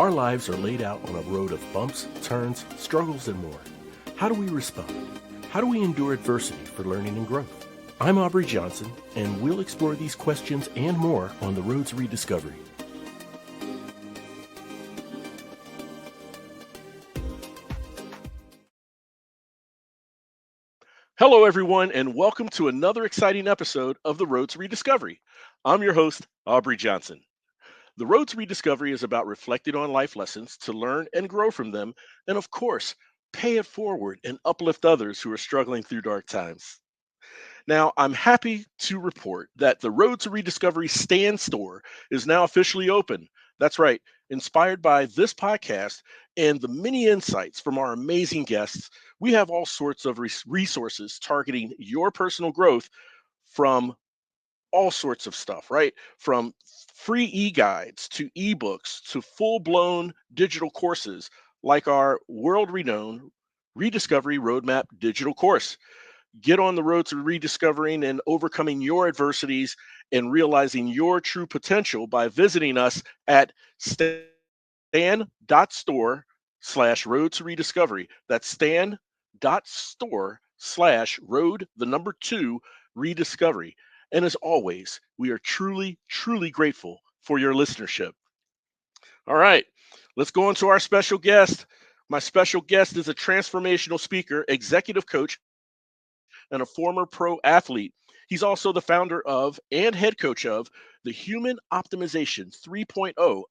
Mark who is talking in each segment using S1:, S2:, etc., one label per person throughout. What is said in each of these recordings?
S1: Our lives are laid out on a road of bumps, turns, struggles, and more. How do we respond? How do we endure adversity for learning and growth? I'm Aubrey Johnson, and we'll explore these questions and more on the Road to Rediscovery. Hello, everyone, and welcome to another exciting episode of the Road to Rediscovery. I'm your host, Aubrey Johnson. The Road to Rediscovery is about reflecting on life lessons to learn and grow from them, and of course, pay it forward and uplift others who are struggling through dark times. Now, I'm happy to report that the Road to Rediscovery Stand Store is now officially open. That's right, inspired by this podcast and the many insights from our amazing guests, we have all sorts of resources targeting your personal growth from all sorts of stuff, right? From free e-guides to ebooks to full-blown digital courses like our world-renowned Rediscovery Roadmap digital course. Get on the road to rediscovering and overcoming your adversities and realizing your true potential by visiting us at stand.store/road to rediscovery. That's stand.store/road2 rediscovery. And as always, we are truly, truly grateful for your listenership. All right, let's go on to our special guest. My special guest is a transformational speaker, executive coach, and a former pro athlete. He's also the founder of and head coach of the Human Optimization 3.0,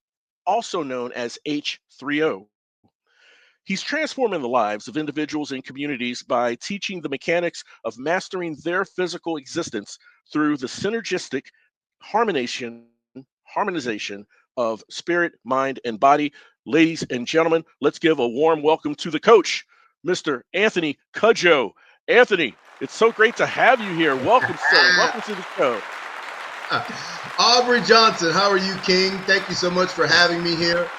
S1: also known as H3O. He's transforming the lives of individuals and communities by teaching the mechanics of mastering their physical existence through the synergistic harmonization of spirit, mind, and body. Ladies and gentlemen, let's give a warm welcome to the coach, Mr. Anthony Cudjoe. Anthony, it's so great to have you here. Welcome, sir. Welcome to the show.
S2: Aubrey Johnson, how are you, King? Thank you so much for having me here.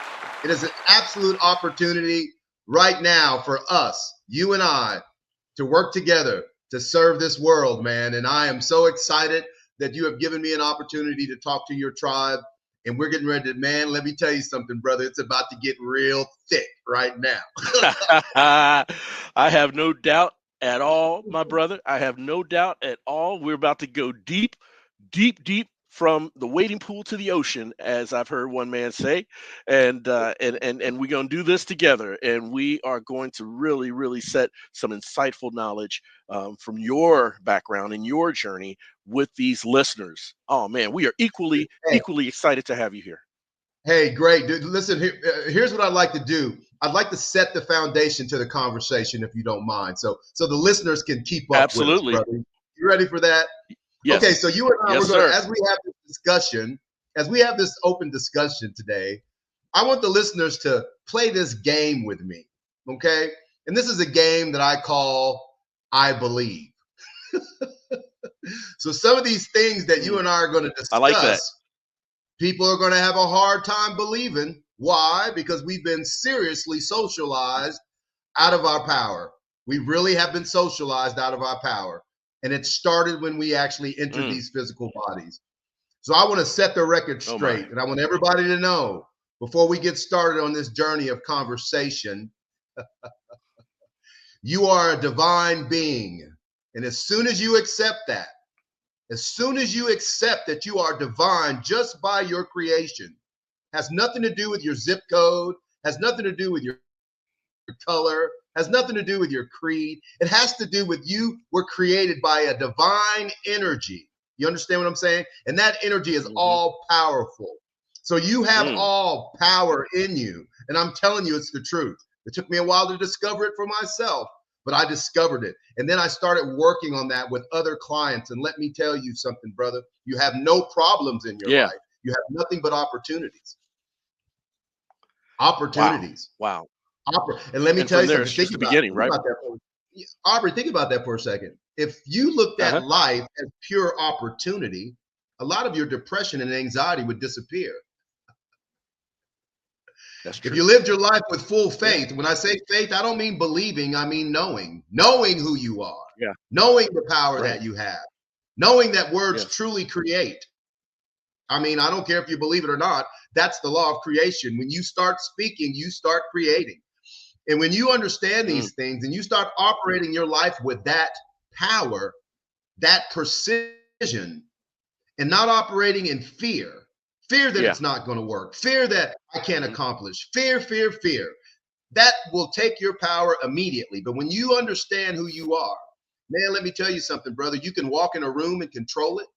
S2: It is an absolute opportunity right now for us, you and I, to work together to serve this world, man. And I am so excited that you have given me an opportunity to talk to your tribe. And we're getting ready to, man, let me tell you something, brother. It's about to get real thick right now.
S1: I have no doubt at all, my brother. I have no doubt at all. We're about to go deep, deep, deep from the wading pool to the ocean, as I've heard one man say, and we're going to do this together, and we are going to really, really set some insightful knowledge from your background and your journey with these listeners. Oh man, we are equally excited to have you here.
S2: Hey, great, dude. Listen, here's what I'd like to do. I'd like to set the foundation to the conversation, if you don't mind, so the listeners can keep up.
S1: Absolutely.
S2: With us, brother. You ready for that?
S1: Yes.
S2: Okay, so you and I,
S1: yes,
S2: we're going to, as we have this open discussion today, I want the listeners to play this game with me, okay? And this is a game that I call I Believe. So some of these things that you and I are going to discuss,
S1: I like that.
S2: People are going to have a hard time believing. Why? Because we've been seriously socialized out of our power. We really have been socialized out of our power. And it started when we actually entered these physical bodies. So I want to set the record straight. And I want everybody to know, before we get started on this journey of conversation, you are a divine being. And as soon as you accept that, you are divine just by your creation, has nothing to do with your zip code, has nothing to do with your color, has nothing to do with your creed. It has to do with you were created by a divine energy. You understand what I'm saying? And that energy is all powerful. So you have all power in you. And I'm telling you, it's the truth. It took me a while to discover it for myself, but I discovered it. And then I started working on that with other clients. And let me tell you something, brother. You have no problems in your life. You have nothing but opportunities. Opportunities.
S1: Wow.
S2: And let me tell you something.
S1: Think about beginning, right?
S2: Aubrey, think about that for a second. If you looked at life as pure opportunity, a lot of your depression and anxiety would disappear.
S1: That's true.
S2: If you lived your life with full faith, when I say faith, I don't mean believing, I mean knowing who you are, knowing the power that you have, knowing that words truly create. I mean, I don't care if you believe it or not. That's the law of creation. When you start speaking, you start creating. And when you understand
S1: Mm,
S2: these things and you start operating your life with that power, that precision, and not operating in fear that
S1: yeah.
S2: it's not going to work, fear that I can't
S1: Mhm.
S2: accomplish, fear, that will take your power immediately. But when you understand who you are, man, let me tell you something, brother. You can walk in a room and control it.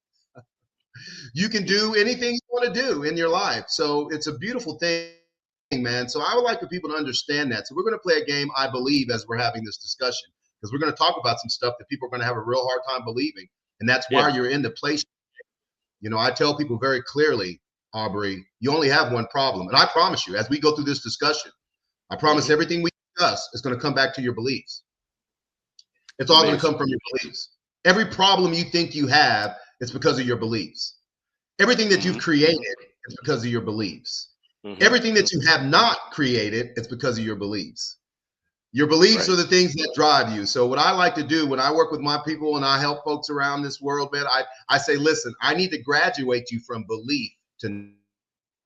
S2: You can do anything you want to do in your life. So it's a beautiful thing, man. So I would like for people to understand that. So we're going to play a game, I believe, as we're having this discussion, because we're going to talk about some stuff that people are going to have a real hard time believing. And that's why
S1: Yeah.
S2: you're in the place. You know, I tell people very clearly, Aubrey, you only have one problem. And I promise you, as we go through this discussion, I promise
S1: Mhm.
S2: everything we discuss is going to come back to your beliefs. It's all going to come
S1: Amazing.
S2: from your beliefs. Every problem you think you have, it's because of your beliefs. Everything that you've
S1: Mhm.
S2: created
S1: Mhm.
S2: is because of your beliefs.
S1: Mhm.
S2: Everything that you
S1: Mhm.
S2: have not created, it's because of your beliefs. Your beliefs
S1: Right.
S2: are the things that drive you. So what I like to do when I work with my people and I help folks around this world, man, I say, listen, I need to graduate you from belief to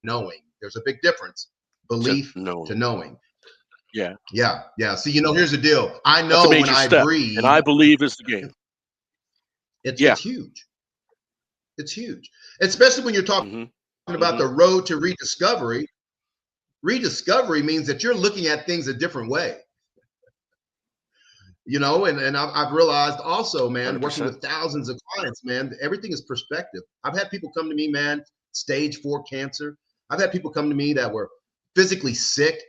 S2: knowing. There's a big difference.
S1: To
S2: Belief to
S1: knowing.
S2: knowing.
S1: Yeah.
S2: Yeah, yeah. See, here's the deal. I
S1: That's a
S2: know when
S1: major
S2: I
S1: step, and
S2: breathe,
S1: I believe is the game.
S2: it's
S1: Yeah.
S2: huge. It's huge. Especially when you're talking
S1: Mhm.
S2: about the
S1: Mhm.
S2: road to rediscovery. Rediscovery means that you're looking at things a different way. You know, and I've realized also, man, working
S1: 100%.
S2: with thousands of clients, man, everything is perspective. I've had people come to me, man, stage 4 cancer. I've had people come to me that were physically sick,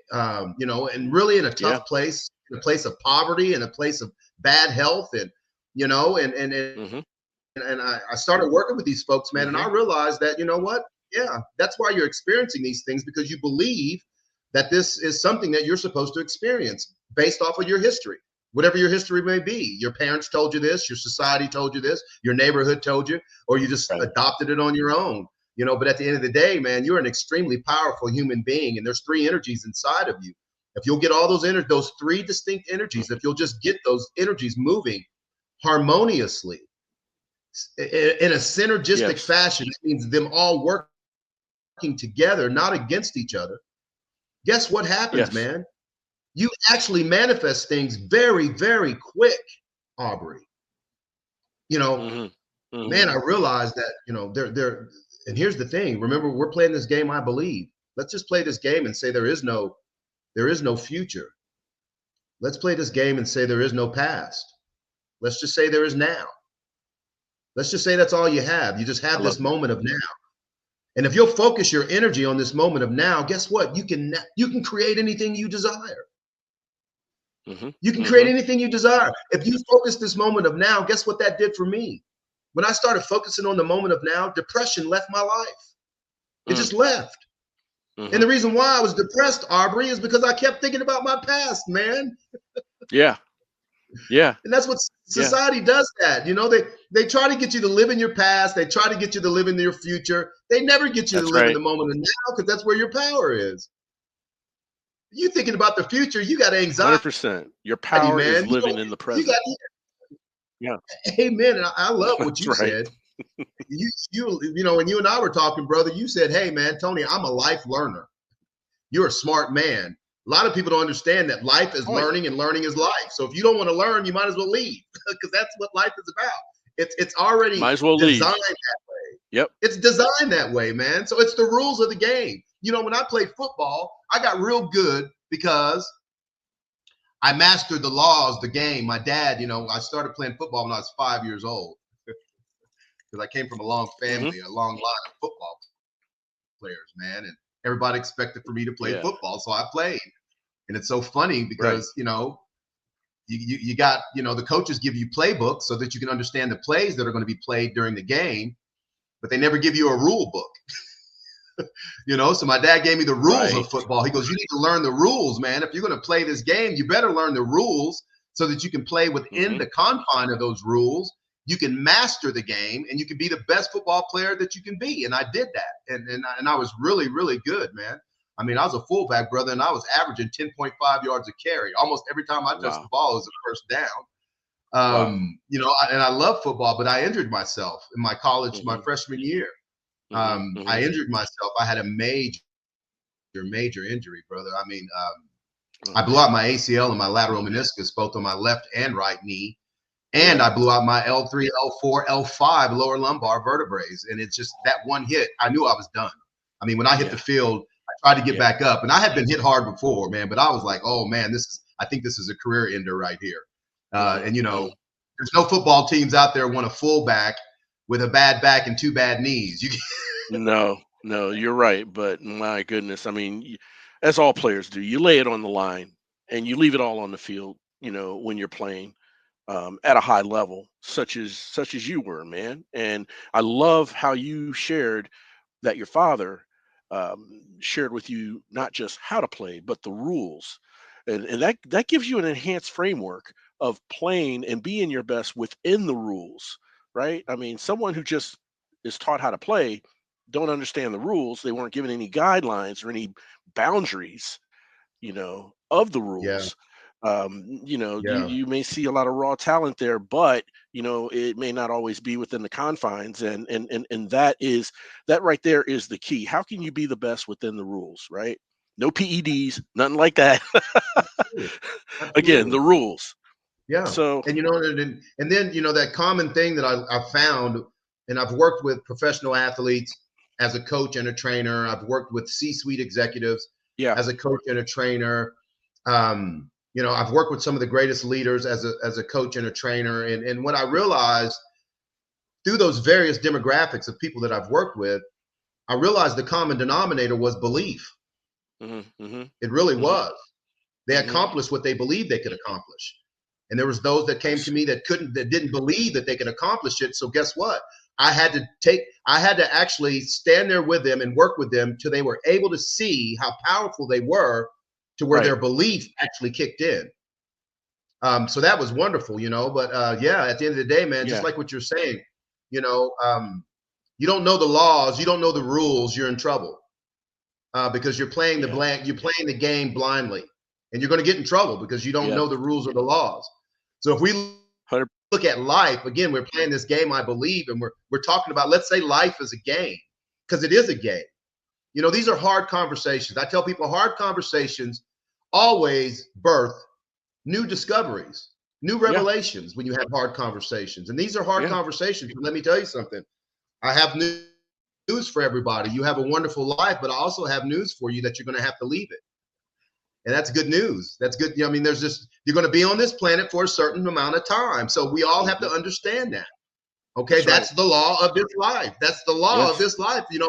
S2: you know, and really in a
S1: Yeah.
S2: tough place, in a place of poverty, and a place of bad health, and you know,
S1: Mhm.
S2: and I started working with these folks, man, and I
S1: Mhm.
S2: realized that, you know what? Yeah, that's why you're experiencing these things, because you believe that this is something that you're supposed to experience based off of your history, whatever your history may be. Your parents told you this, your society told you this, your neighborhood told you, or you just
S1: Right.
S2: adopted it on your own. You know, but at the end of the day, man, you're an extremely powerful human being, and there's three energies inside of you. If you'll get all those three distinct energies, if
S1: Mhm.
S2: you'll just get those energies moving harmoniously, in a synergistic
S1: Yes.
S2: fashion, that means them all working together, not against each other. Guess what happens,
S1: Yes.
S2: man? You actually manifest things very, very quick, Aubrey. You know,
S1: Mhm. Mhm.
S2: man, I realized that, you know, and here's the thing. Remember, we're playing this game, I believe. Let's just play this game and say there is no future. Let's play this game and say there is no past. Let's just say there is now. Let's just say that's all you have. You just
S1: I
S2: have
S1: love
S2: this
S1: that.
S2: moment of now. And if you'll focus your energy on this moment of now, guess what? You can create anything you desire.
S1: Mhm.
S2: You can create
S1: Mhm.
S2: anything you desire. If you focus this moment of now, guess what that did for me? When I started focusing on the moment of now, depression left my life. It
S1: Mm.
S2: just left. And the
S1: Mhm.
S2: reason why I was depressed, Aubrey, is because I kept thinking about my past, man.
S1: Yeah. Yeah.
S2: And that's what
S1: Yeah.
S2: society does that. You know, they try to get you to live in your past. They try to get you to live in your future. They never get you to
S1: That's
S2: live in
S1: right.
S2: the moment of now, because that's where your power is. You thinking about the future, you got anxiety,
S1: 100%. Your power is
S2: man.
S1: living in the
S2: You got
S1: present. Yeah.
S2: amen. And I love what
S1: That's
S2: you
S1: right.
S2: said. You know, when you and I were talking, brother, you said, "Hey, man, Tony, I'm a life learner. You're a smart man." A lot of people don't understand that life is
S1: Oh, yeah.
S2: learning and learning is life. So if you don't want to learn, you might as well leave, because that's what life is about. It's already
S1: Might as well leave.
S2: designed.
S1: Yep.
S2: It's designed that way, man. So it's the rules of the game. You know, when I played football, I got real good because I mastered the laws, the game. My dad, you know, I started playing football when I was 5 years old, because I came from a long
S1: Mhm.
S2: family, a long line of football players, man. And everybody expected for me to play
S1: Yeah.
S2: football. So I played. And it's so funny
S1: Right.
S2: because, you know, you got, you know, the coaches give you playbooks so that you can understand the plays that are going to be played during the game, but they never give you a rule book. You know, so my dad gave me the rules of
S1: Right.
S2: football. He goes, "You need to learn the rules, man. If you're going to play this game, you better learn the rules so that you can play within
S1: Mhm.
S2: the confine of those rules. You can master the game, and you can be the best football player that you can be." And I did that, and I was really, really good, man. I mean, I was a fullback, brother, and I was averaging 10.5 yards a carry. Almost every time I touched the
S1: Wow.
S2: ball, it was a first down.
S1: Wow.
S2: You know, and I love football, but I injured myself in my college, my
S1: Mhm.
S2: freshman year.
S1: Hmm. Hmm.
S2: I injured myself. I had a major injury, brother. I mean,
S1: Oh
S2: I blew out
S1: man.
S2: my ACL and my lateral meniscus, both on my left and right knee. And
S1: Yeah.
S2: I blew out my L3, L4, L5 lower lumbar vertebrae. And it's just that one hit, I knew I was done. I mean, when I hit the
S1: Yeah.
S2: field, I tried to get
S1: Yeah.
S2: back up. And I had been hit hard before, man, but I was like, oh, man, I think this is a career ender right here.
S1: Hmm.
S2: And,
S1: Hmm.
S2: there's no football teams out there want a fullback with a bad back and two bad knees.
S1: No, no, you're right. But my goodness, I mean, as all players do, you lay it on the line and you leave it all on the field. When you're playing at a high level, such as you were, man. And I love how you shared that your father shared with you not just how to play, but the rules, and that gives you an enhanced framework of playing and being your best within the rules, right? I mean, someone who just is taught how to play don't understand the rules. They weren't given any guidelines or any boundaries, of the
S2: Yeah,
S1: rules. You
S2: yeah,
S1: you may see a lot of raw talent there, but it may not always be within the confines, and that right there is the key. How can you be the best within the rules, right? No PEDs, nothing like that.
S2: absolutely.
S1: Again,
S2: Absolutely.
S1: the rules.
S2: Yeah.
S1: So
S2: And then, that common thing that I've found, and I've worked with professional athletes as a coach and a trainer. I've worked with C-suite executives
S1: yeah.
S2: as a coach and a trainer. I've worked with some of the greatest leaders as a coach and a trainer. And what I realized through those various demographics of people that I've worked with, I realized the common denominator was belief.
S1: Hmm. Hmm.
S2: It really
S1: Hmm.
S2: was. They
S1: Hmm.
S2: accomplished what they believed they could accomplish. And there was those that came to
S1: Yes.
S2: me that didn't believe that they could accomplish it. So guess what? I had to actually stand there with them and work with them till they were able to see how powerful they were, to where
S1: Right.
S2: their belief actually kicked in. So that was wonderful, But yeah, at the end of the day, man, just
S1: Yeah.
S2: like what you're saying, you know, um, you don't know the laws, you don't know the rules, you're in trouble, because
S1: Yeah.
S2: you're playing the game blindly, and you're going to get in trouble because you don't
S1: Yeah.
S2: know the rules or the laws. So if we
S1: 100.
S2: look at life again, we're playing this game, I believe, and we're talking about, let's say life is a game, because it is a game. These are hard conversations. I tell people hard conversations always birth new discoveries, new
S1: Yeah.
S2: revelations when you have hard conversations. And these are hard
S1: Yeah.
S2: conversations. But let me tell you something. I have news for everybody. You have a wonderful life, but I also have news for you that you're going to have to leave it. And that's good news. That's good. I mean, you're going to be on this planet for a certain amount of time. So we all have
S1: Hmm.
S2: to understand that. Okay,
S1: That's right.
S2: that's the law of this life. That's the law of
S1: Yes.
S2: this life. And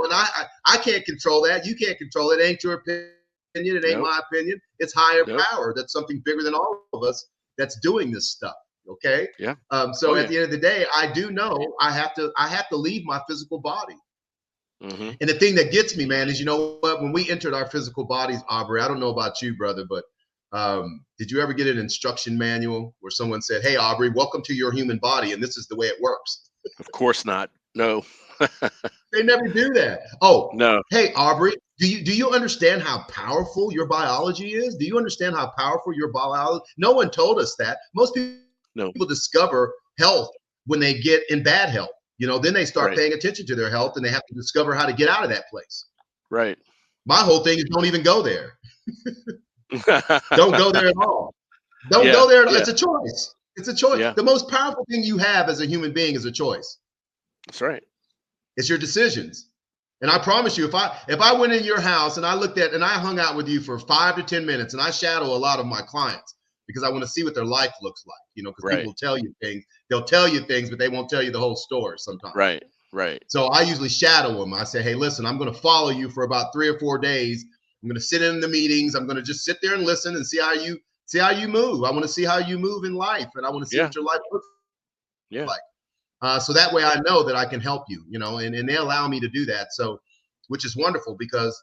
S2: I can't control that. You can't control it. It ain't your opinion. It ain't
S1: Nope.
S2: my opinion. It's higher
S1: Nope.
S2: power. That's something bigger than all of us that's doing this stuff. Okay.
S1: Yeah.
S2: So
S1: Oh
S2: at
S1: yeah.
S2: the end of the day, I do know I have to leave my physical body.
S1: Hmm.
S2: And the thing that gets me, man, is, what? When we entered our physical bodies, Aubrey, I don't know about you, brother, but did you ever get an instruction manual where someone said, "Hey, Aubrey, welcome to your human body, and this is the way it works"?
S1: Of course not. No.
S2: They never do that. Oh,
S1: No.
S2: hey, Aubrey, do you understand how powerful your biology is? Do you understand how powerful your biology? No one told us that. Most
S1: No.
S2: people discover health when they get in bad health. Then they start
S1: Right.
S2: paying attention to their health, and they have to discover how to get out of that place.
S1: Right.
S2: My whole thing is don't even go there. Don't go there at all. Don't
S1: Yeah.
S2: go there at all.
S1: Yeah.
S2: It's a choice. It's a choice.
S1: Yeah.
S2: The most powerful thing you have as a human being is a choice.
S1: That's right.
S2: It's your decisions. And I promise you, if I went in your house and I hung out with you for 5 to 10 minutes, and I shadow a lot of my clients because I want to see what their life looks like, because people
S1: Right.
S2: will tell you things. They'll tell you things, but they won't tell you the whole story sometimes.
S1: Right. Right.
S2: So I usually shadow them. I say, hey, listen, I'm going to follow you for about 3 or 4 days. I'm going to sit in the meetings. I'm going to just sit there and listen and see how you move. I want to see how you move in life, and I want to see
S1: Yeah.
S2: what your life looks
S1: Yeah.
S2: like. So that way I know that I can help you, and they allow me to do that. So, which is wonderful because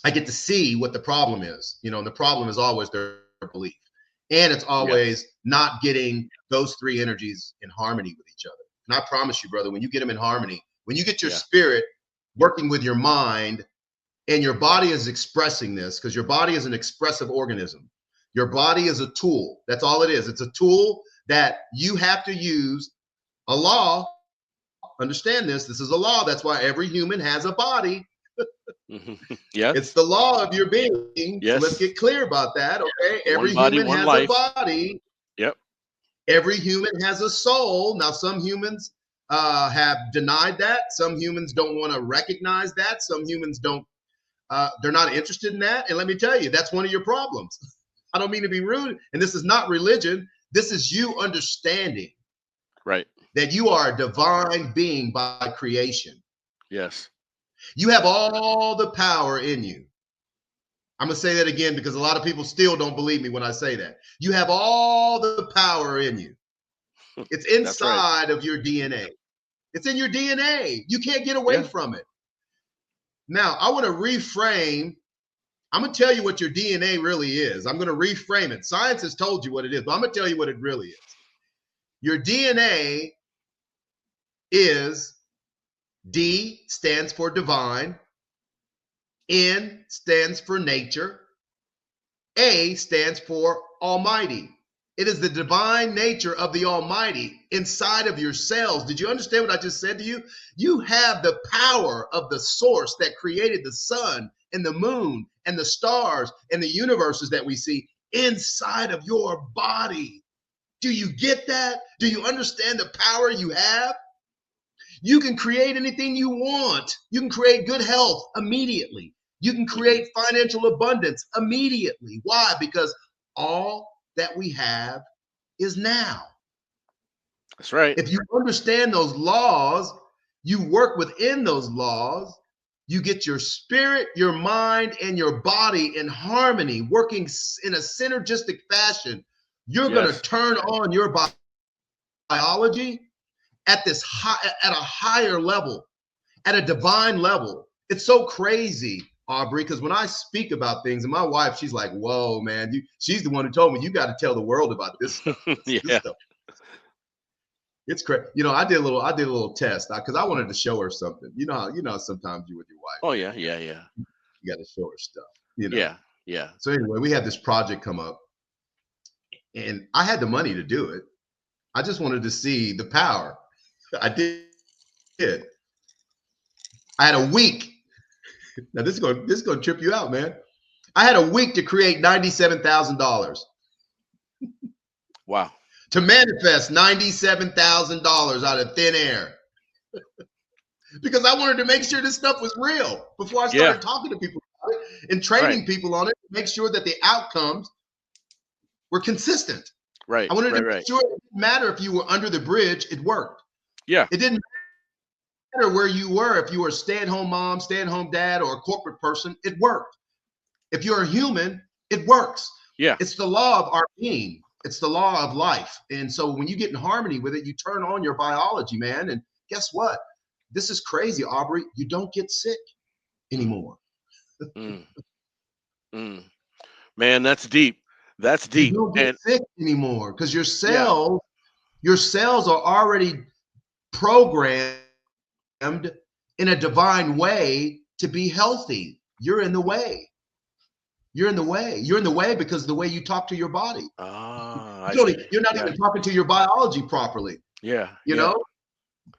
S2: I get to see what the problem is, and the problem is always their belief. And it's
S1: Yeah.
S2: always not getting those three energies in harmony with each other. And I promise you, brother, when you get them in harmony, when you get your
S1: Yeah.
S2: spirit working with your mind, and your body is expressing this, because your body is an expressive organism. Your body is a tool. That's all it is. It's a tool that you have to use a law Understand this. This is a law. That's why every human has a body.
S1: Mhm. Yes.
S2: It's the law of your being. So let's
S1: Yes.
S2: get clear about that. Okay.
S1: One
S2: Every
S1: body,
S2: human
S1: one
S2: has a
S1: life.
S2: body.
S1: Yep.
S2: Every human has a soul. Now, some humans have denied that. Some humans don't want to recognize that. Some humans don't, they're not interested in that. And let me tell you, that's one of your problems. I don't mean to be rude. And this is not religion. This is you understanding
S1: Right.
S2: that you are a divine being by creation.
S1: Yes.
S2: You have all the power in you. I'm going to say that again because a lot of people still don't believe me when I say that. You have all the power in you. It's
S1: That's right.
S2: inside of your DNA. It's in your DNA. You can't get away
S1: Yeah.
S2: from it. Now, I want to reframe. I'm going to tell you what your DNA really is. I'm going to reframe it. Science has told you what it is, but I'm going to tell you what it really is. Your DNA is D stands for divine, N stands for nature, A stands for almighty. It is the divine nature of the Almighty inside of your cells. Did you understand what I just said to you? You have the power of the source that created the sun and the moon and the stars and the universes that we see inside of your body. Do you get that? Do you understand the power you have? You can create anything you want. You can create good health immediately. You can create financial abundance immediately. Why? Because all that we have is now.
S1: That's right.
S2: If you understand those laws, you work within those laws, you get your spirit, your mind, and your body in harmony, working in a synergistic fashion. You're going to
S1: Yes.
S2: turn on your biology at this at a higher level, at a divine level. It's so crazy, Aubrey, because when I speak about things, and my wife, she's like, "Whoa, man!" She's the one who told me you got to tell the world about this stuff. This
S1: Yeah.
S2: stuff, it's crazy. I did a little test because I wanted to show her something. Sometimes you with your wife,
S1: Oh yeah. Yeah. Yeah.
S2: you got to show her stuff. You know.
S1: Yeah. Yeah.
S2: So anyway, we had this project come up, and I had the money to do it. I just wanted to see the power. I did. I had a week. Now this is going to trip you out, man. I had a week to create $97,000
S1: Wow.
S2: to manifest $97,000 out of thin air because I wanted to make sure this stuff was real before I
S1: Yeah.
S2: started talking to people about it and
S1: Right.
S2: training people on it to make sure that the outcomes were consistent.
S1: Right.
S2: I wanted to
S1: Right.
S2: make
S1: Right.
S2: sure it didn't matter if you were under the bridge, it worked.
S1: Yeah.
S2: It didn't matter where you were, if you were a stay-at-home mom, stay-at-home dad, or a corporate person, it worked. If you're a human, it works.
S1: Yeah.
S2: It's the law of our being. It's the law of life. And so when you get in harmony with it, you turn on your biology, man. And guess what? This is crazy, Aubrey. You don't get sick anymore.
S1: Mm. Mm. Man, that's deep. That's
S2: You
S1: deep.
S2: don't get
S1: And
S2: sick anymore because
S1: yeah.
S2: your cells are already programmed in a divine way to be healthy. You're in the way. You're in the way. You're in the way because of the way you talk to your body.
S1: Ah, I see.
S2: You're not
S1: Yeah.
S2: even talking to your biology properly.
S1: Yeah.
S2: You
S1: Yeah.
S2: know,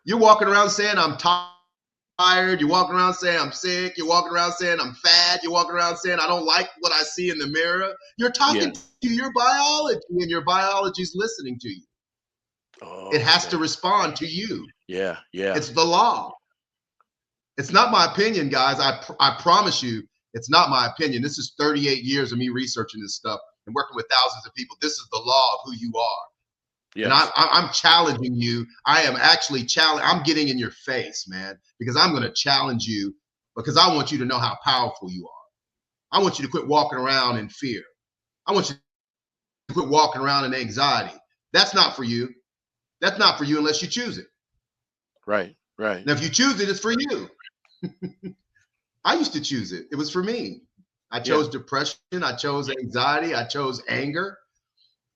S2: you're walking around saying I'm tired. You're walking around saying I'm sick. You're walking around saying I'm fat. You're walking around saying I don't like what I see in the mirror. You're
S1: Yeah.
S2: talking to your biology, and your biology's listening to you. It
S1: Oh,
S2: has to
S1: okay.
S2: respond to you.
S1: Yeah. Yeah.
S2: It's the law. It's not my opinion, guys. I promise you, it's not my opinion. This is 38 years of me researching this stuff and working with thousands of people. This is the law of who you are. And
S1: Yes.
S2: I'm challenging you. I am actually challenging. I'm getting in your face, man, because I'm going to challenge you because I want you to know how powerful you are. I want you to quit walking around in fear. I want you to quit walking around in anxiety. That's not for you. That's not for you unless you choose it.
S1: Right. Right.
S2: Now, if you choose it, it's for you. I used to choose it. It was for me. I
S1: Yeah.
S2: chose depression. I chose anxiety. I chose anger.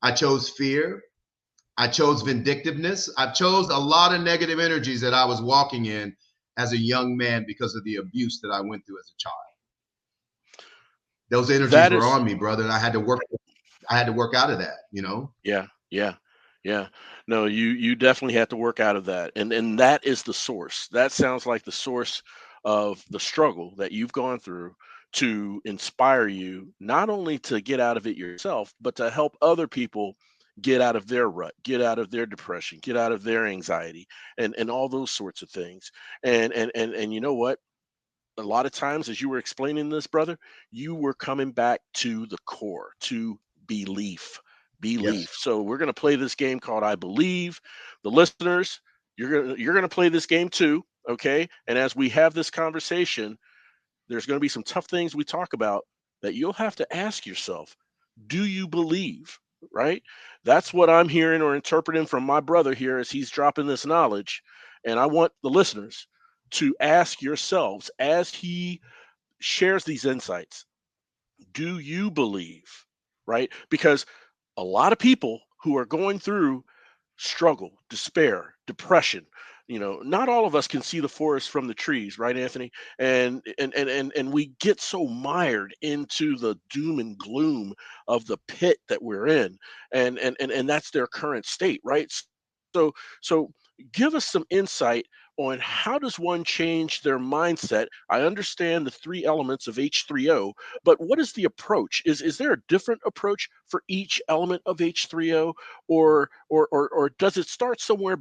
S2: I chose fear. I chose vindictiveness. I chose a lot of negative energies that I was walking in as a young man because of the abuse that I went through as a child. Those energies
S1: That
S2: were
S1: is
S2: on me, brother, and I had to work out of that,
S1: yeah. Yeah. Yeah. No, you definitely have to work out of that. And that is the source. That sounds like the source of the struggle that you've gone through to inspire you not only to get out of it yourself, but to help other people get out of their rut, get out of their depression, get out of their anxiety and all those sorts of things. And you know what? A lot of times as you were explaining this, brother, you were coming back to the core, to belief. Belief.
S2: Yes.
S1: So we're going to play this game called I Believe. The listeners, you're going to play this game too, okay? And as we have this conversation, there's going to be some tough things we talk about that you'll have to ask yourself, do you believe? Right? That's what I'm hearing or interpreting from my brother here as he's dropping this knowledge. And I want the listeners to ask yourselves as he shares these insights, do you believe? Right? Because a lot of people who are going through struggle, despair, depression. Not all of us can see the forest from the trees, right, Anthony? And we get so mired into the doom and gloom of the pit that we're in, and that's their current state, right? So give us some insight on how does one change their mindset. I understand the three elements of H3O, but what is the approach? Is there a different approach for each element of H3O, or does it start somewhere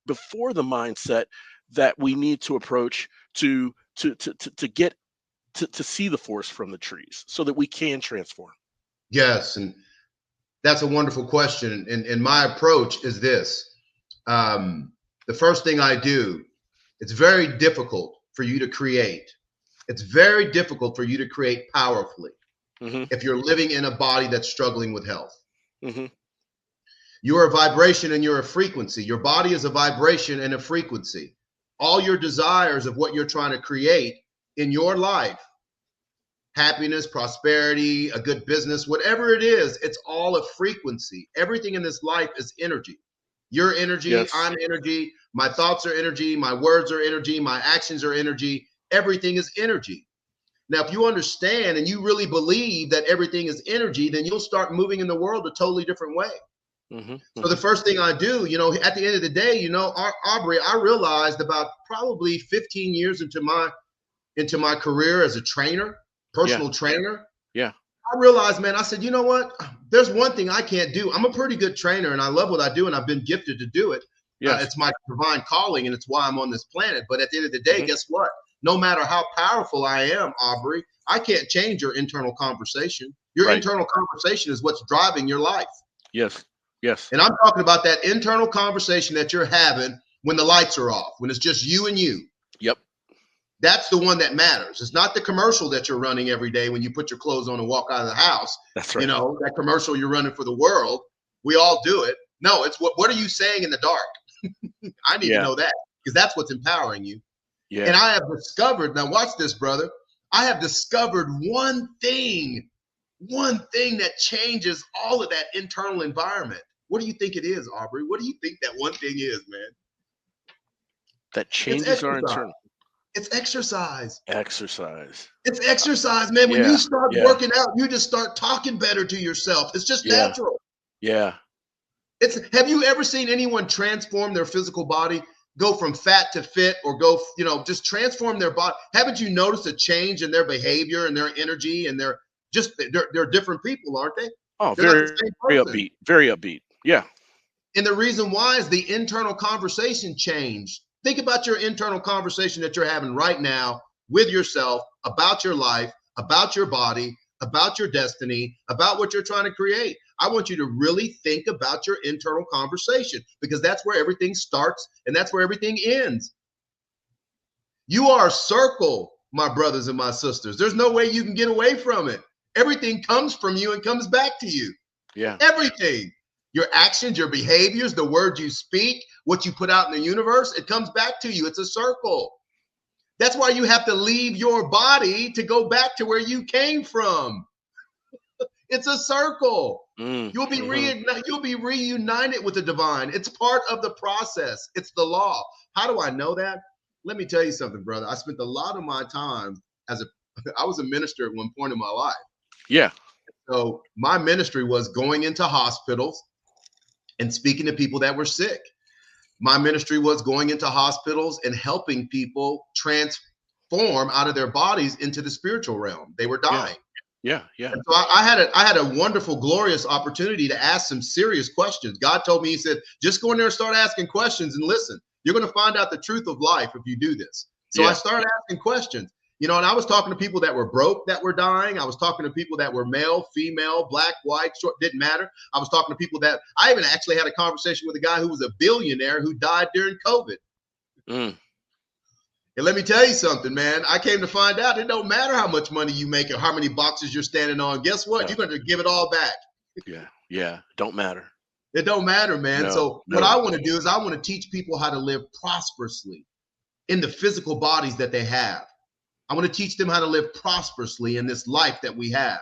S1: before the mindset that we need to approach to get to see the forest from the trees so that we can transform?
S2: Yes. And that's a wonderful question. And my approach is this. The first thing I do, it's very difficult for you to create. It's very difficult for you to create powerfully
S1: Hmm.
S2: if you're living in a body that's struggling with health.
S1: Hmm.
S2: You're a vibration and you're a frequency. Your body is a vibration and a frequency. All your desires of what you're trying to create in your life, happiness, prosperity, a good business, whatever it is, it's all a frequency. Everything in this life is energy. Your energy,
S1: Yes.
S2: I'm energy, my thoughts are energy, my words are energy, my actions are energy. Everything is energy. Now, if you understand and you really believe that everything is energy, then you'll start moving in the world a totally different way.
S1: Hmm.
S2: So the
S1: Hmm.
S2: first thing I do, at the end of the day, Aubrey, I realized about probably 15 years into my career as a trainer,
S1: Yeah.
S2: personal trainer,
S1: Yeah.
S2: I realized, man, I said, you know what? There's one thing I can't do. I'm a pretty good trainer and I love what I do and I've been gifted to do it.
S1: Yes.
S2: It's my divine calling and it's why I'm on this planet. But at the end of the day,
S1: Hmm.
S2: guess what? No matter how powerful I am, Aubrey, I can't change your internal conversation. Your
S1: Right.
S2: internal conversation is what's driving your life.
S1: Yes. Yes.
S2: And I'm talking about that internal conversation that you're having when the lights are off, when it's just you and you.
S1: Yep.
S2: That's the one that matters. It's not the commercial that you're running every day when you put your clothes on and walk out of the house.
S1: That's right.
S2: That commercial you're running for the world. We all do it. No, it's what are you saying in the dark? I need to
S1: Yeah.
S2: know that because that's what's empowering you. And
S1: Yeah.
S2: I have discovered, now watch this, brother. I have discovered one thing that changes all of that internal environment. What do you think it is, Aubrey? What do you think that one thing is, man?
S1: That
S2: It's
S1: changes our
S2: exercise.
S1: internal
S2: It's exercise.
S1: exercise.
S2: It's exercise, man. When you
S1: Yeah.
S2: start
S1: Yeah.
S2: working out, you just start talking better to yourself. It's just
S1: Yeah.
S2: natural.
S1: Yeah.
S2: Have you ever seen anyone transform their physical body, go from fat to fit, or go, just transform their body? Haven't you noticed a change in their behavior and their energy and they're different people, aren't they?
S1: Oh,
S2: They're not the
S1: very,
S2: same
S1: very
S2: person.
S1: upbeat. Very upbeat. Yeah.
S2: And the reason why is the internal conversation changed. Think about your internal conversation that you're having right now with yourself about your life, about your body, about your destiny, about what you're trying to create. I want you to really think about your internal conversation because that's where everything starts and that's where everything ends. You are a circle, my brothers and my sisters. There's no way you can get away from it. Everything comes from you and comes back to you.
S1: Yeah.
S2: Everything. Your actions, your behaviors, the words you speak, what you put out in the universe, it comes back to you. It's a circle. That's why you have to leave your body to go back to where you came from. It's a circle.
S1: Mm,
S2: You'll be reunited with the divine. It's part of the process. It's the law. How do I know that? Let me tell you something, brother. I spent a lot of my time as a I was a minister at one point in my life.
S1: yeah.
S2: So my ministry was going into hospitals and speaking to people that were sick. My ministry was going into hospitals and helping people transform out of their bodies into the spiritual realm. They were
S1: Yeah.
S2: dying.
S1: Yeah. Yeah.
S2: And so I had a wonderful, glorious opportunity to ask some serious questions. God told me, he said, just go in there and start asking questions and listen. You're going to find out the truth of life if you do this. So I
S1: Yeah.
S2: started asking questions, you know, and I was talking to people that were broke, that were dying. I was talking to people that were male, female, black, white, short, didn't matter. I was talking to people that I even actually had a conversation with a guy who was a billionaire who died during COVID.
S1: Mm.
S2: And let me tell you something, man. I came to find out it don't matter how much money you make or how many boxes you're standing on. Guess what?
S1: No.
S2: You're going to give it all back.
S1: Yeah. Yeah. Don't matter.
S2: It don't matter, man.
S1: No.
S2: So what
S1: No.
S2: I want to do is I want to teach people how to live prosperously in the physical bodies that they have. I want to teach them how to live prosperously in this life that we have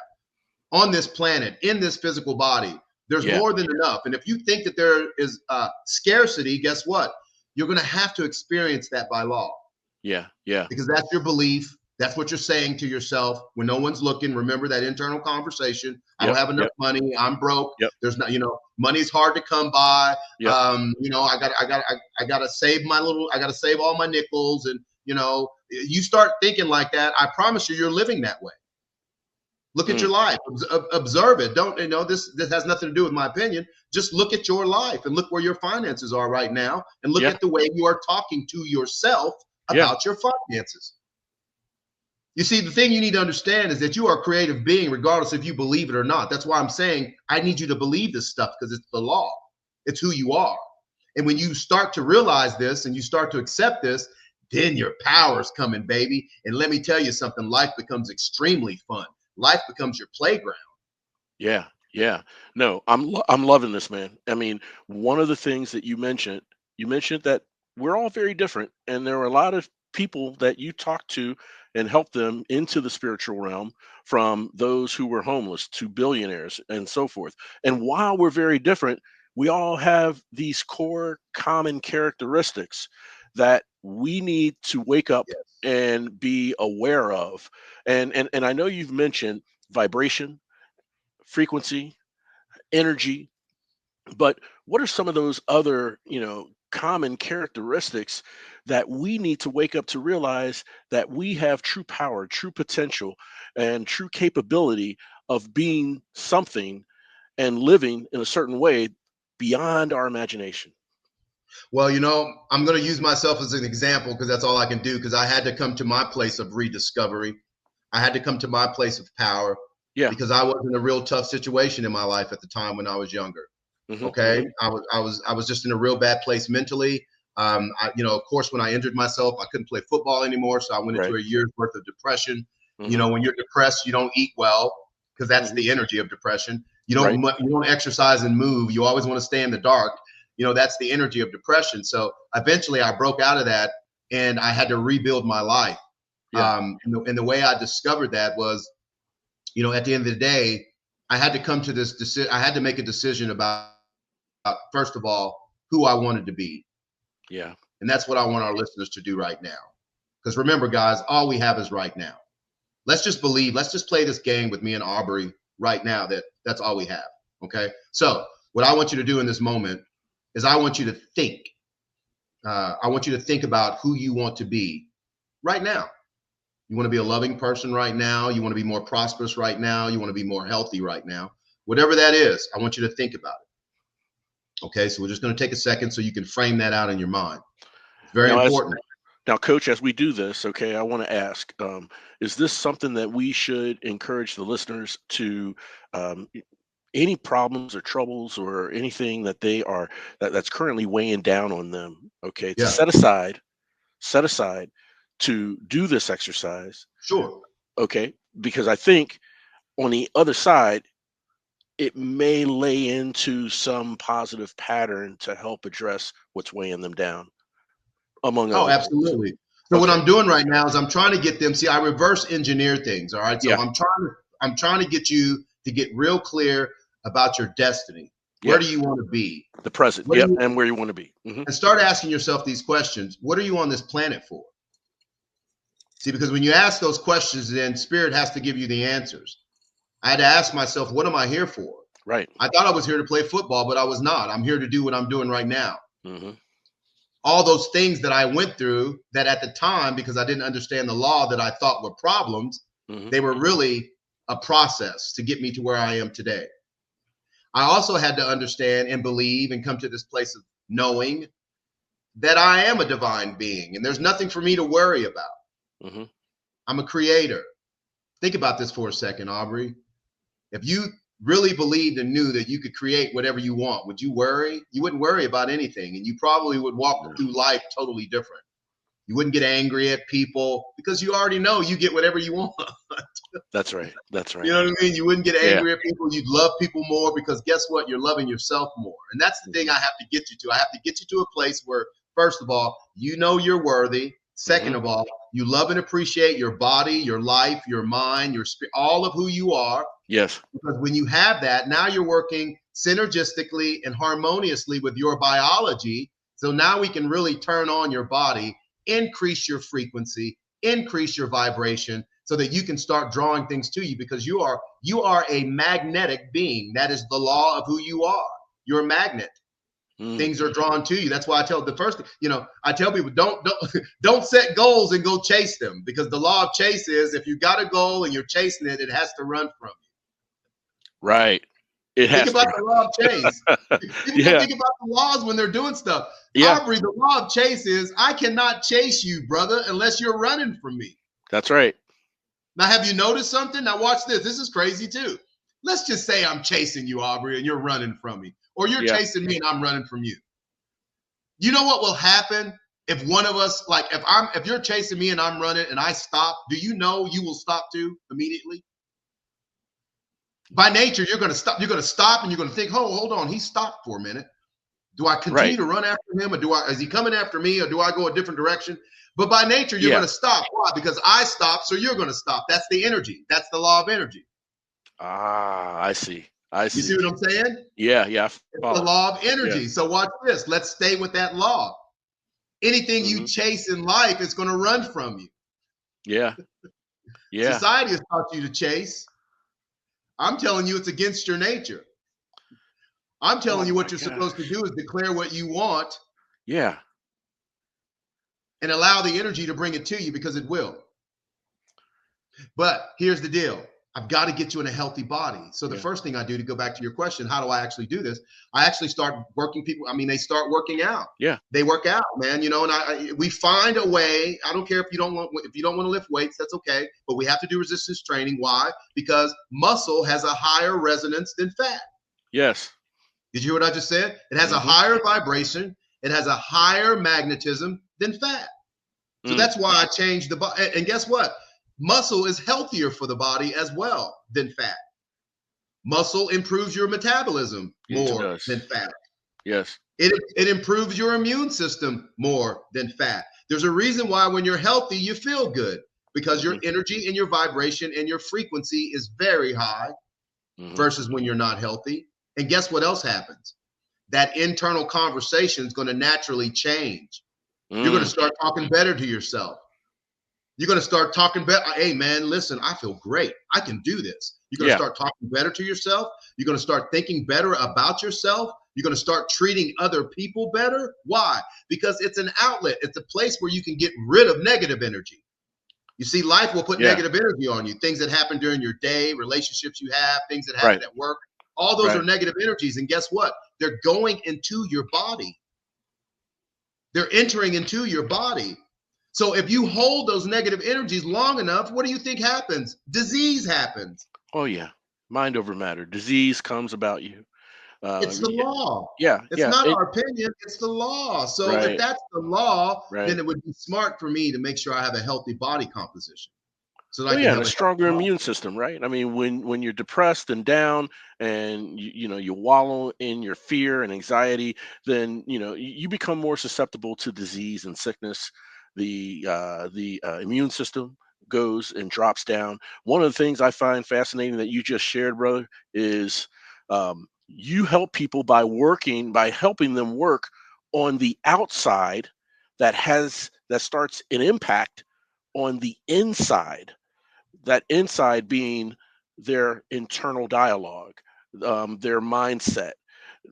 S2: on this planet, in this physical body. There's
S1: Yeah.
S2: more than enough. And if you think that there is scarcity, guess what? You're going to have to experience that by law.
S1: Yeah. Yeah.
S2: Because that's your belief. That's what you're saying to yourself when no one's looking. Remember that internal conversation. I don't
S1: Yep.
S2: have enough
S1: Yep.
S2: money. I'm broke.
S1: Yep.
S2: There's not, you know, money's hard to come by.
S1: Yep.
S2: You know, I gotta save I gotta save all my nickels. And you know, you start thinking like that, I promise you, you're living that way. Look at your life, observe it. Don't, you know, this has nothing to do with my opinion. Just look at your life and look where your finances are right now, and look
S1: Yeah.
S2: at the way you are talking to yourself
S1: Yeah.
S2: about your finances. You see, the thing you need to understand is that you are a creative being, regardless if you believe it or not. That's why I'm saying I need you to believe this stuff, because it's the law. It's who you are. And when you start to realize this and you start to accept this, then your power's coming, baby. And let me tell you something, life becomes extremely fun. Life becomes your playground.
S1: Yeah. Yeah. No, I'm loving this, man. I mean, one of the things that you mentioned that we're all very different, and there are a lot of people that you talk to and help them into the spiritual realm, from those who were homeless to billionaires and so forth. And while we're very different, we all have these core common characteristics that we need to wake up
S2: Yes.
S1: and be aware of. And I know you've mentioned vibration, frequency, energy, but what are some of those other, common characteristics that we need to wake up to realize that we have true power, true potential, and true capability of being something and living in a certain way beyond our imagination?
S2: Well, you know, I'm going to use myself as an example because that's all I can do, because I had to come to my place of rediscovery. I had to come to my place of power
S1: Yeah.
S2: because I was in a real tough situation in my life at the time when I was younger.
S1: Hmm.
S2: Okay.
S1: Hmm.
S2: I was just in a real bad place mentally. You know, of course, when I injured myself, I couldn't play football anymore. So I went into
S1: Right.
S2: a year's worth of depression. You
S1: Hmm.
S2: know, when you're depressed, you don't eat well because that's
S1: Hmm.
S2: the energy of depression.
S1: Right.
S2: You don't exercise and move. You always want to stay in the dark. You know, that's the energy of depression. So eventually I broke out of that and I had to rebuild my life.
S1: Yeah.
S2: And the way I discovered that was, you know, at the end of the day, I had to come to this decision. I had to make a decision about, first of all, who I wanted to be.
S1: Yeah.
S2: And that's what I want our listeners to do right now. Because remember, guys, all we have is right now. Let's just believe, let's just play this game with me and Aubrey right now, that's all we have. Okay. So what I want you to do in this moment is I want you to think. I want you to think about who you want to be right now. You want to be a loving person right now. You want to be more prosperous right now. You want to be more healthy right now. Whatever that is, I want you to think about it. Okay. So we're just going to take a second so you can frame that out in your mind. It's very
S1: Now, as
S2: important.
S1: Now, Coach, as we do this, okay, I want to ask: is this something that we should encourage the listeners to? Any problems or troubles or anything that that's currently weighing down on them, okay, to
S2: Yeah,
S1: set aside to do this exercise,
S2: sure.
S1: okay, because I think on the other side it may lay into some positive pattern to help address what's weighing them down, among
S2: Oh,
S1: other things.
S2: absolutely. So what
S1: Okay.
S2: I'm doing right now is I'm trying to get them. See, I reverse engineer things. All right. So
S1: Yeah.
S2: I'm trying to get you to get real clear about your destiny. Where do
S1: Yes.
S2: you want to be?
S1: The present.
S2: What do
S1: Yep.
S2: you
S1: And where you want to be. Hmm.
S2: and start asking yourself these questions. What are you on this planet for? See, because when you ask those questions, then spirit has to give you the answers. I had to ask myself, what am I here for?
S1: Right.
S2: I thought I was here to play football, but I was not. I'm here to do what I'm doing right now.
S1: Hmm.
S2: All those things that I went through that at the time, because I didn't understand the law that I thought were problems,
S1: Hmm.
S2: they were really a process to get me to where I am today. I also had to understand and believe and come to this place of knowing that I am a divine being and there's nothing for me to worry about.
S1: Hmm.
S2: I'm a creator. Think about this for a second, Aubrey. If you really believed and knew that you could create whatever you want, would you worry? You wouldn't worry about anything, and you probably would walk
S1: Yeah.
S2: through life totally different. You wouldn't get angry at people because you already know you get whatever you want.
S1: That's right. That's
S2: You
S1: right.
S2: know what I mean? You wouldn't get
S1: Yeah.
S2: angry at people. You'd love people more because guess what? You're loving yourself more. And that's the thing
S1: Hmm.
S2: I have to get you to. I have to get you to a place where, first of all, you know you're worthy.
S1: Hmm.
S2: Second of all, you love and appreciate your body, your life, your mind, your spirit, all of who you are.
S1: Yes.
S2: Because when you have that, now you're working synergistically and harmoniously with your biology. So now we can really turn on your body, increase your frequency, increase your vibration so that you can start drawing things to you because you are a magnetic being. That is the law of who you are. You're a magnet.
S1: Mm.
S2: Things are drawn to you. That's why I tell the first, I tell people don't set goals and go chase them because the law of chase is if you got a goal and you're chasing it, it has to run from you.
S1: Right. It
S2: Think
S1: has
S2: about
S1: to.
S2: the law of chase. People don't
S1: Yeah.
S2: think about the laws when they're doing stuff.
S1: Yeah.
S2: Aubrey, the law of chase is I cannot chase you, brother, unless you're running from me.
S1: That's right.
S2: Now, have you noticed something? Now, watch this. This is crazy too. Let's just say I'm chasing you, Aubrey, and you're running from me, or you're
S1: Yeah.
S2: chasing me and I'm running from you. You know what will happen if one of us, like if you're chasing me and I'm running and I stop, do you know you will stop too immediately? By nature, you're going to stop. You're going to stop and you're going to think, oh, hold on. He stopped for a minute. Do I
S1: Right.
S2: continue to run after him, or is he coming after me, or do I go a different direction? But by nature, you're
S1: Yeah.
S2: going to stop. Why? Because I stopped, so you're going to stop. That's the energy. That's the law of energy.
S1: Ah, I see. I
S2: You see
S1: see.
S2: what I'm saying?
S1: Yeah. Yeah. I
S2: It's the
S1: follow.
S2: law of
S1: Yeah.
S2: energy. So watch this. Let's stay with that law. Anything you
S1: Hmm.
S2: chase in life is going to run from you.
S1: Yeah. Yeah.
S2: Society has taught you to chase. I'm telling you, it's against your nature. I'm
S1: Oh
S2: telling you
S1: my
S2: what you're supposed to
S1: gosh.
S2: do is declare what you want
S1: Yeah.
S2: and allow the energy to bring it to you because it will. But here's the deal. I've got to get you in a healthy body. So the
S1: Yeah.
S2: first thing I do to go back to your question, how do I actually do this? I actually start working people. I mean, they start working out.
S1: Yeah.
S2: They work out, man. And we find a way. I don't care if you don't want to lift weights, that's okay. But we have to do resistance training. Why? Because muscle has a higher resonance than fat.
S1: Yes.
S2: Did you hear what I just said? It has a
S1: Hmm.
S2: higher vibration. It has a higher magnetism than fat. So
S1: Mm.
S2: that's why I changed the body. And guess what? Muscle is healthier for the body as well than fat. Muscle improves your metabolism
S1: It
S2: more
S1: does.
S2: than fat.
S1: Yes.
S2: It improves your immune system more than fat. There's a reason why when you're healthy, you feel good because your
S1: Hmm.
S2: energy and your vibration and your frequency is very high
S1: Hmm.
S2: versus when you're not healthy. And guess what else happens? That internal conversation is going to naturally change. You're going to
S1: Mm.
S2: start talking better to yourself. You're going to start talking better. Hey, man, listen, I feel great. I can do this. You're going to
S1: Yeah.
S2: start talking better to yourself. You're going to start thinking better about yourself. You're going to start treating other people better. Why? Because it's an outlet. It's a place where you can get rid of negative energy. You see, life will put
S1: Yeah.
S2: negative energy on you. Things that happen during your day, relationships you have, things that
S1: Right.
S2: happen at work. All those are
S1: Right.
S2: negative energies. And guess what? They're going into your body. They're entering into your body. So if you hold those negative energies long enough, what do you think happens? Disease happens.
S1: Oh yeah. Mind over matter. Disease comes about you.
S2: It's the
S1: Yeah.
S2: law.
S1: Yeah.
S2: It's
S1: Yeah.
S2: not our opinion, it's the law. So if
S1: Right.
S2: that's the law, then
S1: Right.
S2: it would be smart for me to make sure I have a healthy body composition so that I
S1: Well,
S2: can
S1: yeah, and
S2: have
S1: a
S2: a healthy
S1: stronger
S2: body.
S1: immune system, right? I mean, when you're depressed and down, and you wallow in your fear and anxiety, then you become more susceptible to disease and sickness. The immune system goes and drops down. One of the things I find fascinating that you just shared, brother, is you help people by helping them work on the outside that starts an impact on the inside, that inside being their internal dialogue. their mindset.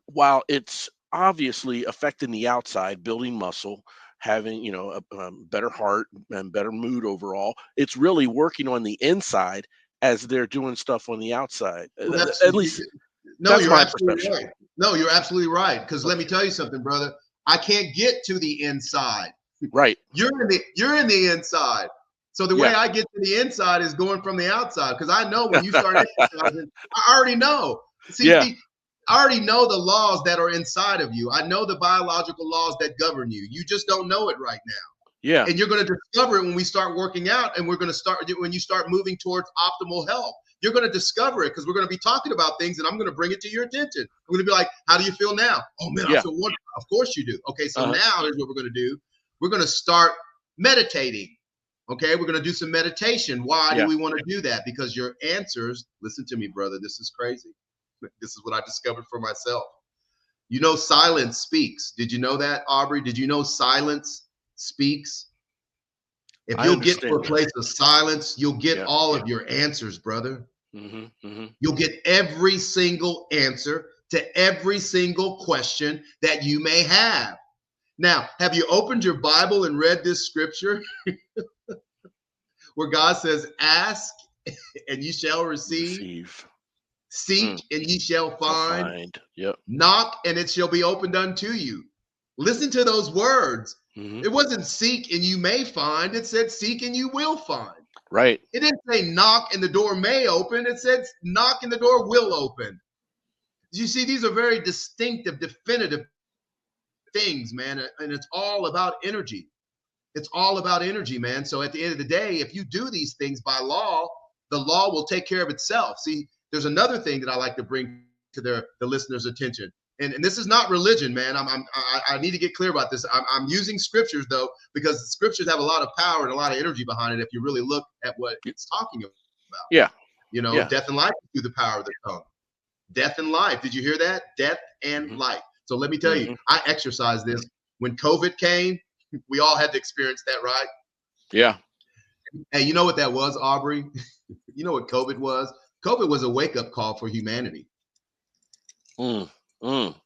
S1: While it's obviously affecting the outside, building muscle, having better heart and better mood overall, it's really working on the inside as they're doing stuff on the outside.
S2: Well, that's
S1: At least
S2: no,
S1: that's
S2: you're
S1: my
S2: absolutely
S1: perception.
S2: right. No, you're absolutely right. Because let me
S1: Okay.
S2: tell you something, brother. I can't get to the inside.
S1: Right.
S2: You're in the inside. So the way
S1: Yeah.
S2: I get to the inside is going from the outside. Because I know when you start exercising, I already know. See,
S1: Yeah.
S2: see, I already know the laws that are inside of you. I know the biological laws that govern you. You just don't know it right now.
S1: Yeah.
S2: And you're going to discover it when we start working out, and we're going to start when you start moving towards optimal health. You're going to discover it because we're going to be talking about things, and I'm going to bring it to your attention. I'm going to be like, how do you feel now? Oh man, I
S1: Yeah.
S2: feel wonderful. Of course you do. Okay, so
S1: Uh-huh.
S2: now here's what we're going to do. We're going to start meditating. Okay, we're going to do some meditation. Why do
S1: Yeah.
S2: we want to do that? Because your answers, listen to me, brother, this is crazy. This is what I discovered for myself. You know, silence speaks. Did you know that, Aubrey? Did you know silence speaks? If
S1: I
S2: you'll get to
S1: understand
S2: a
S1: that.
S2: place of silence, you'll get
S1: Yeah.
S2: all of your answers, brother.
S1: Mhm. Mhm.
S2: You'll get every single answer to every single question that you may have. Now, have you opened your Bible and read this scripture where God says, ask and you shall receive,
S1: Receive.
S2: seek
S1: Mm.
S2: and ye shall
S1: Shall
S2: find,
S1: find. Yep.
S2: knock and it shall be opened unto you? Listen to those words.
S1: Mhm.
S2: It wasn't seek and you may find, it said seek and you will find.
S1: Right.
S2: It didn't say knock and the door may open. It said knock and the door will open. You see, these are very distinctive, definitive things, man. And it's all about energy. It's all about energy, man. So at the end of the day, if you do these things by law, the law will take care of itself. See, there's another thing that I like to bring to the listeners' attention. And this is not religion, man. I need to get clear about this. I'm using scriptures though, because scriptures have a lot of power and a lot of energy behind it. If you really look at what
S1: Y-
S2: it's talking about,
S1: Yeah.
S2: you know,
S1: Yeah.
S2: death and life through the power of the tongue. Death and life. Did you hear that? Death and
S1: Mhm.
S2: life. So let me tell you,
S1: Mhm.
S2: I exercised this when COVID came. We all had to experience that, right?
S1: Yeah.
S2: Hey, you know what that was, Aubrey? You know what COVID was? COVID was a wake up call for humanity.
S1: Mm. Mm.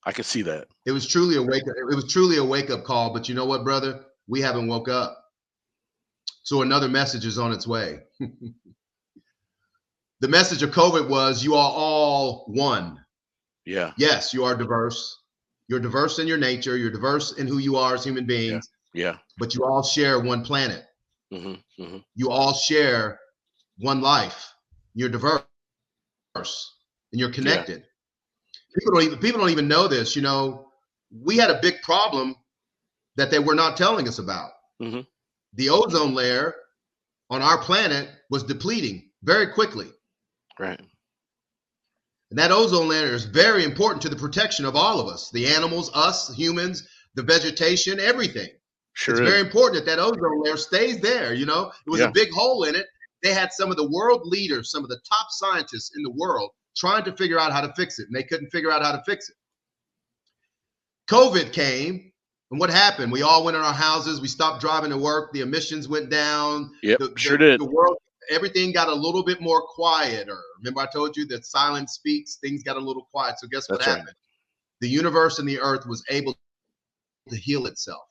S1: I can see that.
S2: It was truly a wake up. It was truly a wake up call. But you know what, brother? We haven't woke up. So another message is on its way. The message of COVID was you are all one.
S1: Yeah.
S2: Yes, you are diverse. You're diverse in your nature. You're diverse in who you are as human
S1: Yeah.
S2: beings,
S1: Yeah.
S2: but you all share one planet.
S1: Mhm. Mhm.
S2: You all share one life. You're diverse and you're
S1: Yeah.
S2: connected. People don't even know this. You know, we had a big problem that they were not telling us about.
S1: Mhm.
S2: The ozone layer on our planet was depleting very quickly.
S1: Right.
S2: And that ozone layer is very important to the protection of all of us, the animals, us, humans, the vegetation, everything. It's
S1: Sure
S2: very
S1: is.
S2: important that that ozone layer stays there. You know, it was a
S1: Yeah.
S2: big hole in it. They had some of the world leaders, some of the top scientists in the world trying to figure out how to fix it, and they couldn't figure out how to fix it. COVID came, and what happened? We all went in our houses. We stopped driving to work. The emissions went down.
S1: Yep.
S2: The,
S1: Sure
S2: the,
S1: did.
S2: the world, everything got a little bit more quieter. Remember, I told you that silence speaks, things got a little quiet. So, guess what
S1: That's right.
S2: happened? The universe and the earth was able to heal itself.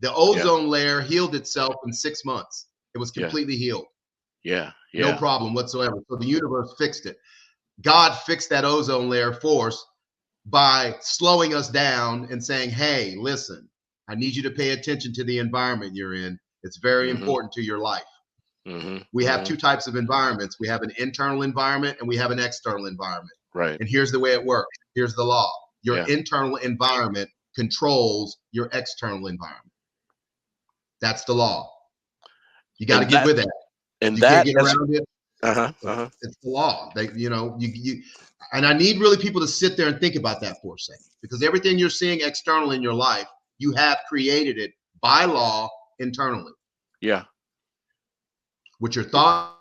S2: The
S1: Yeah.
S2: ozone layer healed itself in 6 months. It was
S1: Yeah.
S2: completely healed.
S1: Yeah.
S2: No
S1: Yeah.
S2: problem whatsoever. So the universe fixed it. God fixed that ozone layer for us by slowing us down and saying, hey, listen, I need you to pay attention to the environment you're in. It's very
S1: Mhm.
S2: important to your life.
S1: Mhm.
S2: We have
S1: Mhm.
S2: two types of environments. We have an internal environment and we have an external environment.
S1: Right.
S2: And here's the way it works. Here's the law. Your
S1: Yeah.
S2: internal environment controls your external environment. That's the law. You got to
S1: And
S2: get
S1: that
S2: with that.
S1: and
S2: You can't
S1: that
S2: get
S1: as
S2: around it.
S1: uh-huh. Uh-huh.
S2: It's the law. You and I need really people to sit there and think about that for a second, because everything you're seeing external in your life, you have created it by law internally
S1: Yeah.
S2: with your thoughts,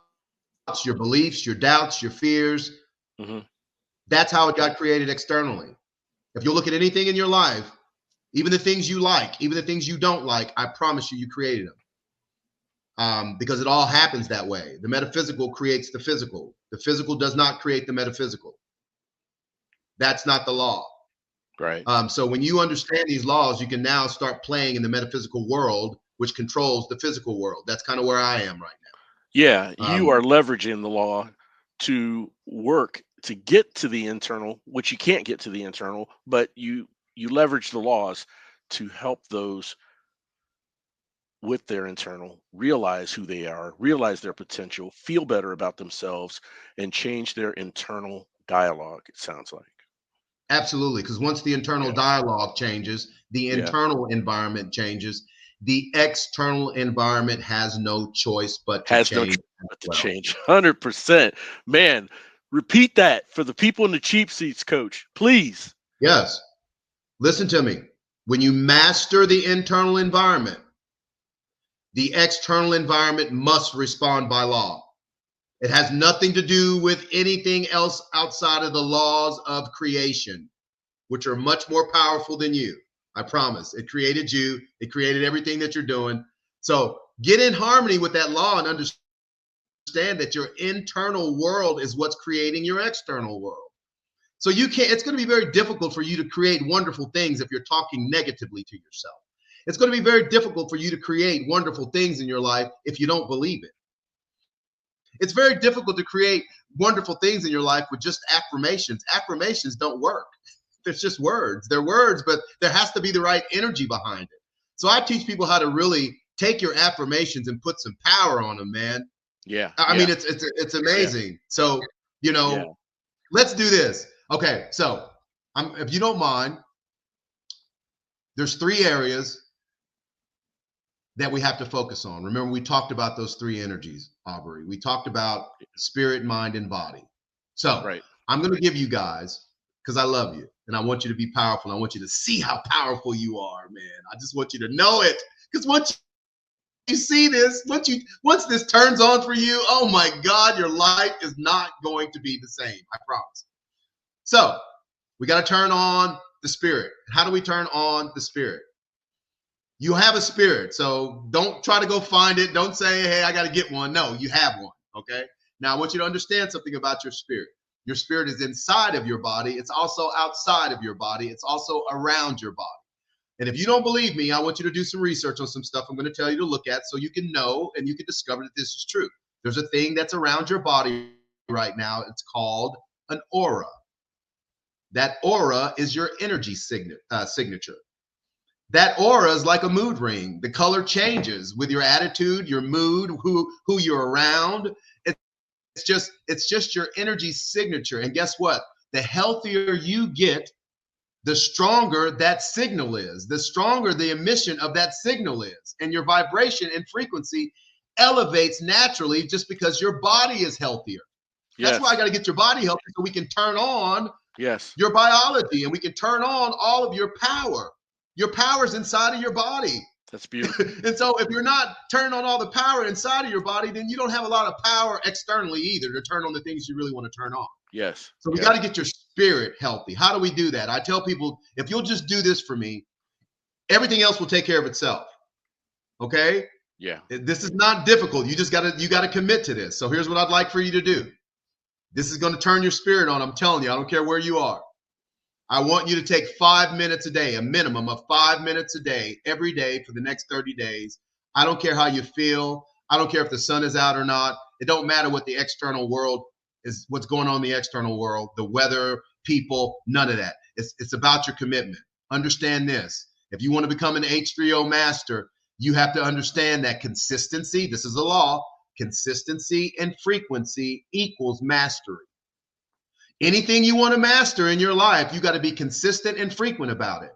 S2: your beliefs, your doubts, your fears.
S1: Mhm.
S2: That's how it got created externally. If you look at anything in your life, even the things you like, even the things you don't like, I promise you, you created them. because it all happens that way. The metaphysical creates the physical. The physical does not create the metaphysical. That's not the law.
S1: Right.
S2: So when you understand these laws, you can now start playing in the metaphysical world, which controls the physical world. That's kind of where I am right
S1: Yeah,
S2: now.
S1: you are leveraging the law to work to get to the internal, which you can't get to the internal, but you leverage the laws to help those with their internal realize who they are, realize their potential, feel better about themselves, and change their internal dialogue, it sounds like.
S2: Absolutely, because once the internal
S1: Yeah.
S2: dialogue changes, the
S1: Yeah.
S2: internal environment changes. The external environment has no choice but to
S1: Has no
S2: change
S1: choice
S2: as
S1: but to
S2: well.
S1: change. 100%. Man, repeat that for the people in the cheap seats, coach. Please.
S2: Yes. Listen to me. When you master the internal environment, the external environment must respond by law. It has nothing to do with anything else outside of the laws of creation, which are much more powerful than you. I promise. It created you, it created everything that you're doing. So get in harmony with that law and understand that your internal world is what's creating your external world. So you can't, it's going to be very difficult for you to create wonderful things if you're talking negatively to yourself. It's going to be very difficult for you to create wonderful things in your life if you don't believe it. It's very difficult to create wonderful things in your life with just affirmations. Affirmations don't work. It's just words. They're words, but there has to be the right energy behind it. So I teach people how to really take your affirmations and put some power on them, man.
S1: Yeah.
S2: I mean,
S1: Yeah.
S2: it's
S1: Yeah.
S2: amazing. So, you
S1: Yeah.
S2: know, let's do this. Okay, so if you don't mind, there's 3 areas that we have to focus on. Remember, we talked about those 3 energies, Aubrey. We talked about spirit, mind, and body. So
S1: Right.
S2: I'm going to give you guys, because I love you and I want you to be powerful. And I want you to see how powerful you are, man. I just want you to know it. Because once you see this, once this turns on for you, oh my God, your life is not going to be the same. I promise. So we got to turn on the spirit. How do we turn on the spirit? You have a spirit, so don't try to go find it. Don't say, hey, I got to get one. No, you have one. Okay. Now I want you to understand something about your spirit. Your spirit is inside of your body. It's also outside of your body. It's also around your body. And if you don't believe me, I want you to do some research on some stuff I'm going to tell you to look at so you can know and you can discover that this is true. There's a thing that's around your body right now. It's called an aura. That aura is your energy signature. That aura is like a mood ring. The color changes with your attitude, your mood, who you're around. It's just your energy signature. And guess what? The healthier you get, the stronger that signal is, the stronger the emission of that signal is. And your vibration and frequency elevates naturally just because your body is healthier. That's why I
S1: Yes.
S2: got to get your body healthy so we can turn on
S1: Yes.
S2: your biology and we can turn on all of your power. Your power is inside of your body.
S1: That's beautiful.
S2: And so if you're not turning on all the power inside of your body, then you don't have a lot of power externally either to turn on the things you really want to turn on.
S1: Yes.
S2: So we got
S1: Yes.
S2: to get your spirit healthy. How do we do that? I tell people, if you'll just do this for me, everything else will take care of itself. Okay?
S1: Yeah.
S2: This is not difficult. You got to commit to this. So here's what I'd like for you to do. This is going to turn your spirit on. I'm telling you, I don't care where you are. I want you to take 5 minutes a day, a minimum of 5 minutes a day, every day for the next 30 days. I don't care how you feel. I don't care if the sun is out or not. It don't matter what the external world is, what's going on in the external world, the weather, people, none of that. It's about your commitment. Understand this. If you want to become an H3O master, you have to understand that consistency, this is a law, consistency and frequency equals mastery. Anything you want to master in your life, you got to be consistent and frequent about it.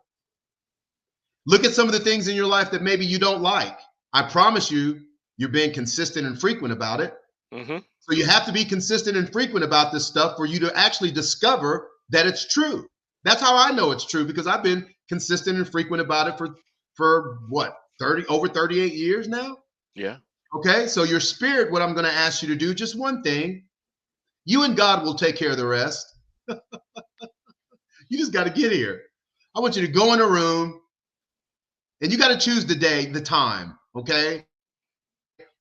S2: Look at some of the things in your life that maybe you don't like. I promise you, you're being consistent and frequent about it.
S1: Mm-hmm.
S2: So you have to be consistent and frequent about this stuff for you to actually discover that it's true. That's how I know it's true, because I've been consistent and frequent about it for what, over 38 years now?
S1: Yeah.
S2: Okay, so your spirit, what I'm going to ask you to do, just one thing. You and God will take care of the rest. You just got to get here. I want you to go in a room and you got to choose the day, the time. Okay.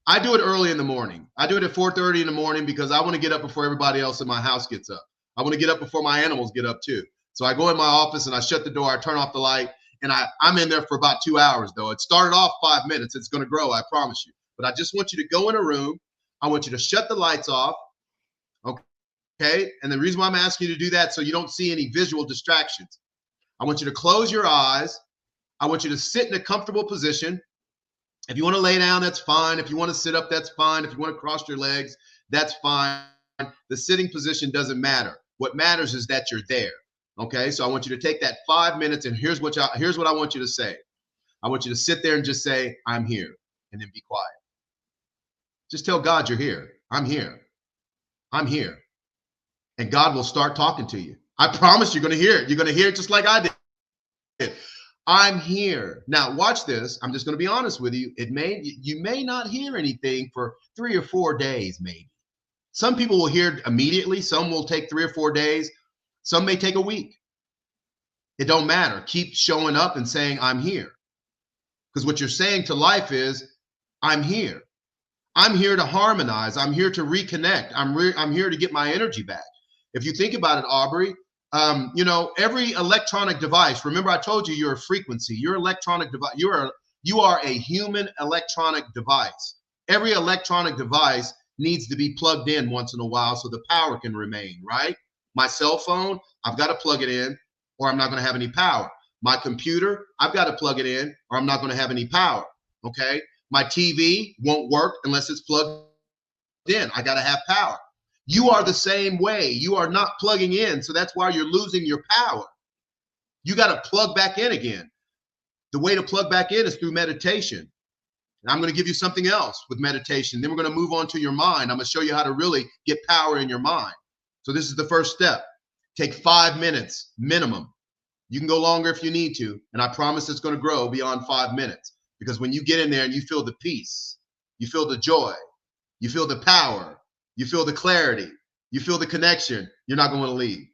S2: I do it early in the morning. I do it at 4:30 in the morning because I want to get up before everybody else in my house gets up. I want to get up before my animals get up too. So I go in my office and I shut the door, I turn off the light, and I'm in there for about 2 hours though. It started off 5 minutes. It's going to grow, I promise you. But I just want you to go in a room. I want you to shut the lights off. Okay. And the reason why I'm asking you to do that, so you don't see any visual distractions. I want you to close your eyes. I want you to sit in a comfortable position. If you want to lay down, that's fine. If you want to sit up, that's fine. If you want to cross your legs, that's fine. The sitting position doesn't matter. What matters is that you're there. Okay, so I want you to take that 5 minutes, and here's what I want you to say. I want you to sit there and just say, I'm here, and then be quiet. Just tell God you're here. I'm here. I'm here. And God will start talking to you. I promise you're going to hear it. You're going to hear it just like I did. I'm here. Now, watch this. I'm just going to be honest with you. You may not hear anything for 3 or 4 days, maybe. Some people will hear immediately. Some will take 3 or 4 days. Some may take a week. It don't matter. Keep showing up and saying, I'm here. Because what you're saying to life is, I'm here. I'm here to harmonize. I'm here to reconnect. I'm here to get my energy back. If you think about it, Aubrey, every electronic device, remember I told you you're a frequency, your electronic device, you are a human electronic device. Every electronic device needs to be plugged in once in a while so the power can remain, right? My cell phone, I've got to plug it in or I'm not going to have any power. My computer, I've got to plug it in or I'm not going to have any power, okay? My TV won't work unless it's plugged in. I got to have power. You are the same way. You are not plugging in, so that's why you're losing your power. You got to plug back in again. The way to plug back in is through meditation. And I'm going to give you something else with meditation. Then we're going to move on to your mind. I'm going to show you how to really get power in your mind. So this is the first step. Take 5 minutes minimum. You can go longer if you need to, and I promise it's going to grow beyond 5 minutes. Because when you get in there and you feel the peace, you feel the joy, you feel the power, you feel the clarity, you feel the connection, you're not going to leave.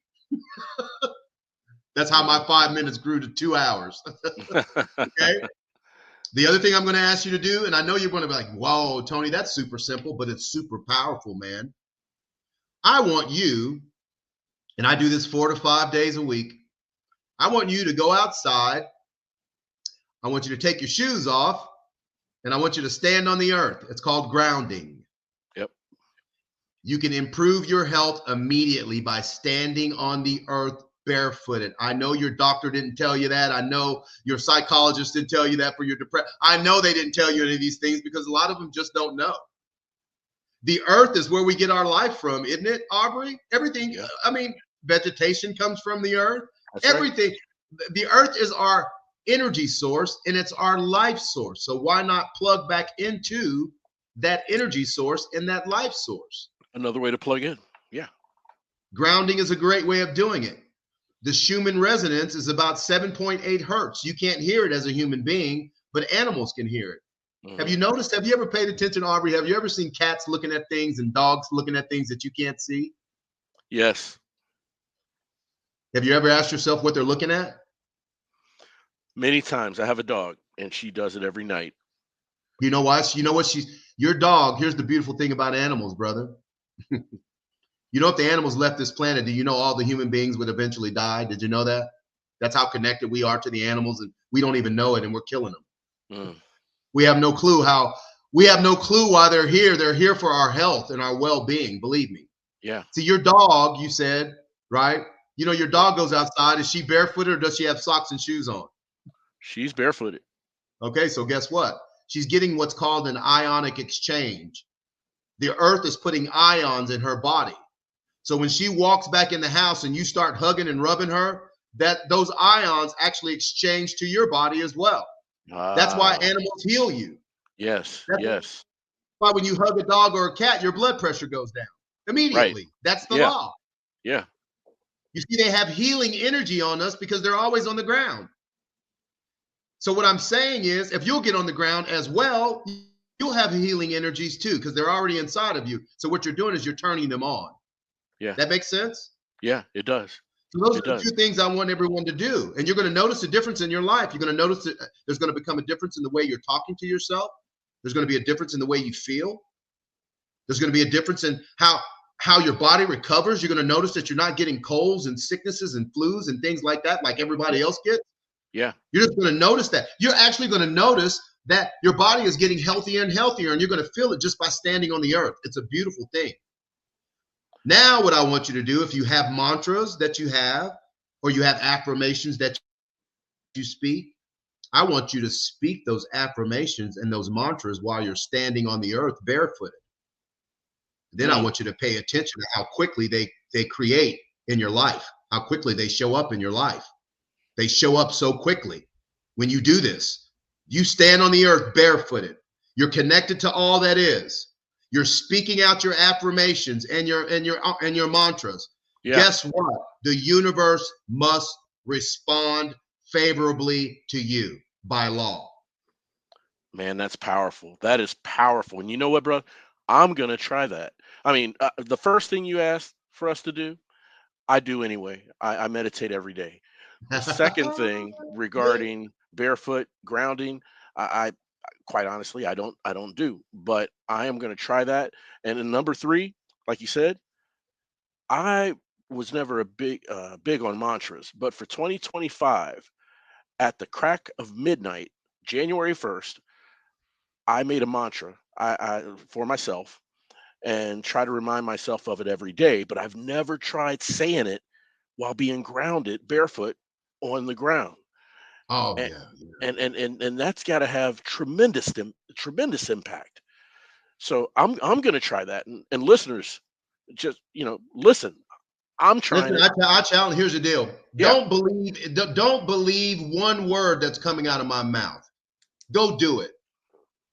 S2: That's how my 5 minutes grew to 2 hours. Okay. The other thing I'm going to ask you to do, and I know you're going to be like, whoa, Tony, that's super simple, but it's super powerful, man. I want you, and I do this 4 to 5 days a week. I want you to go outside. I want you to take your shoes off, and I want you to stand on the earth. It's called grounding.
S1: Yep.
S2: You can improve your health immediately by standing on the earth barefooted. I know your doctor didn't tell you that. I know your psychologist didn't tell you that for your depression. I know they didn't tell you any of these things because a lot of them just don't know. The earth is where we get our life from, isn't it, Aubrey? Everything, yeah. I mean, vegetation comes from the earth. That's everything. Right. The earth is our energy source and it's our life source. So why not plug back into that energy source and that life source?
S1: Another way to plug in. Yeah.
S2: Grounding is a great way of doing it. The Schumann resonance is about 7.8 hertz. You can't hear it as a human being, but animals can hear it. Mm-hmm. Have you noticed? Have you ever paid attention, Aubrey? Have you ever seen cats looking at things and dogs looking at things that you can't see?
S1: Yes.
S2: Have you ever asked yourself what they're looking at?
S1: Many times. I have a dog, and she does it every night.
S2: You know why? You know what? Your dog. Here's the beautiful thing about animals, brother. You know, if the animals left this planet, do you know all the human beings would eventually die? Did you know that? That's how connected we are to the animals, and we don't even know it, and we're killing them. Mm. We have no clue why they're here. They're here for our health and our well-being, believe me.
S1: Yeah.
S2: See, your dog, you said, right? You know, your dog goes outside. Is she barefooted or does she have socks and shoes on?
S1: She's barefooted.
S2: Okay, so guess what? She's getting what's called an ionic exchange. The earth is putting ions in her body. So when she walks back in the house and you start hugging and rubbing her, those ions actually exchange to your body as well. That's why animals heal you.
S1: Yes.
S2: That's why when you hug a dog or a cat, your blood pressure goes down immediately. Right. That's the law.
S1: Yeah.
S2: You see, they have healing energy on us because they're always on the ground. So what I'm saying is, if you'll get on the ground as well, you'll have healing energies too, because they're already inside of you. So what you're doing is you're turning them on.
S1: Yeah.
S2: That makes sense?
S1: Yeah, it does.
S2: So those are the 2 things I want everyone to do. And you're going to notice a difference in your life. You're going to notice that there's going to become a difference in the way you're talking to yourself. There's going to be a difference in the way you feel. There's going to be a difference in how your body recovers. You're going to notice that you're not getting colds and sicknesses and flus and things like that like everybody else gets.
S1: Yeah.
S2: You're just going to notice that. You're actually going to notice that your body is getting healthier and healthier, and you're going to feel it just by standing on the earth. It's a beautiful thing. Now, what I want you to do, if you have mantras that you have, or you have affirmations that you speak, I want you to speak those affirmations and those mantras while you're standing on the earth barefooted. Then I want you to pay attention to how quickly they create in your life, how quickly they show up in your life. They show up so quickly. When you do this, you stand on the earth barefooted. You're connected to all that is. You're speaking out your affirmations and your mantras. Yeah. Guess what? The universe must respond favorably to you by law.
S1: Man, that's powerful. That is powerful. And you know what, bro? I'm going to try that. I mean, the first thing you asked for us to do, I do anyway. I meditate every day. The second thing regarding barefoot grounding, I quite honestly, I don't do, but I am going to try that. And then number 3, like you said, I was never a big on mantras, but for 2025, at the crack of midnight, January 1st, I made a mantra I for myself and try to remind myself of it every day, but I've never tried saying it while being grounded barefoot on the ground.
S2: Oh
S1: And
S2: yeah,
S1: and that's got to have tremendous impact. So I'm going to try that, and listeners, just listen. I'm trying
S2: Listen,
S1: it.
S2: I challenge. Here's the deal.
S1: Yeah.
S2: Don't believe one word that's coming out of my mouth. Go do it.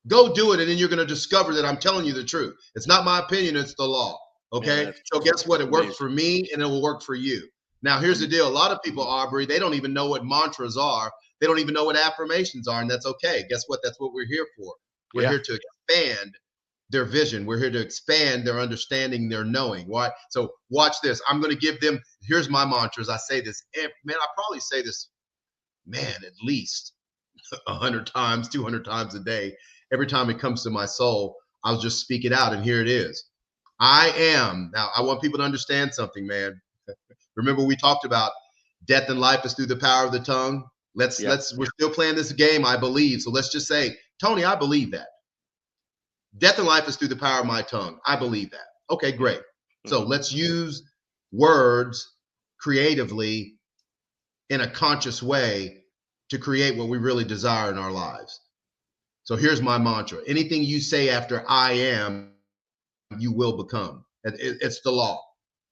S2: Go do it, and then you're going to discover that I'm telling you the truth. It's not my opinion, it's the law. Okay?
S1: Man,
S2: so guess what? It works
S1: amazing.
S2: for me, and it will work for you. Now, here's the deal. A lot of people, Aubrey, they don't even know what mantras are. They don't even know what affirmations are, and that's okay. Guess what? That's what we're here for. We're here to expand their vision. We're here to expand their understanding, their knowing. Why? So watch this. I'm going to give them, here's my mantras. I say this, man, I probably say this, man, at least 100 times, 200 times a day. Every time it comes to my soul, I'll just speak it out. And here it is. I am. Now, I want people to understand something, man. Remember, we talked about death and life is through the power of the tongue. We're still playing this game, I believe. So let's just say, Tony, I believe that. Death and life is through the power of my tongue. I believe that. Okay, great. So let's use words creatively in a conscious way to create what we really desire in our lives. So here's my mantra. Anything you say after I am, you will become. It's the law.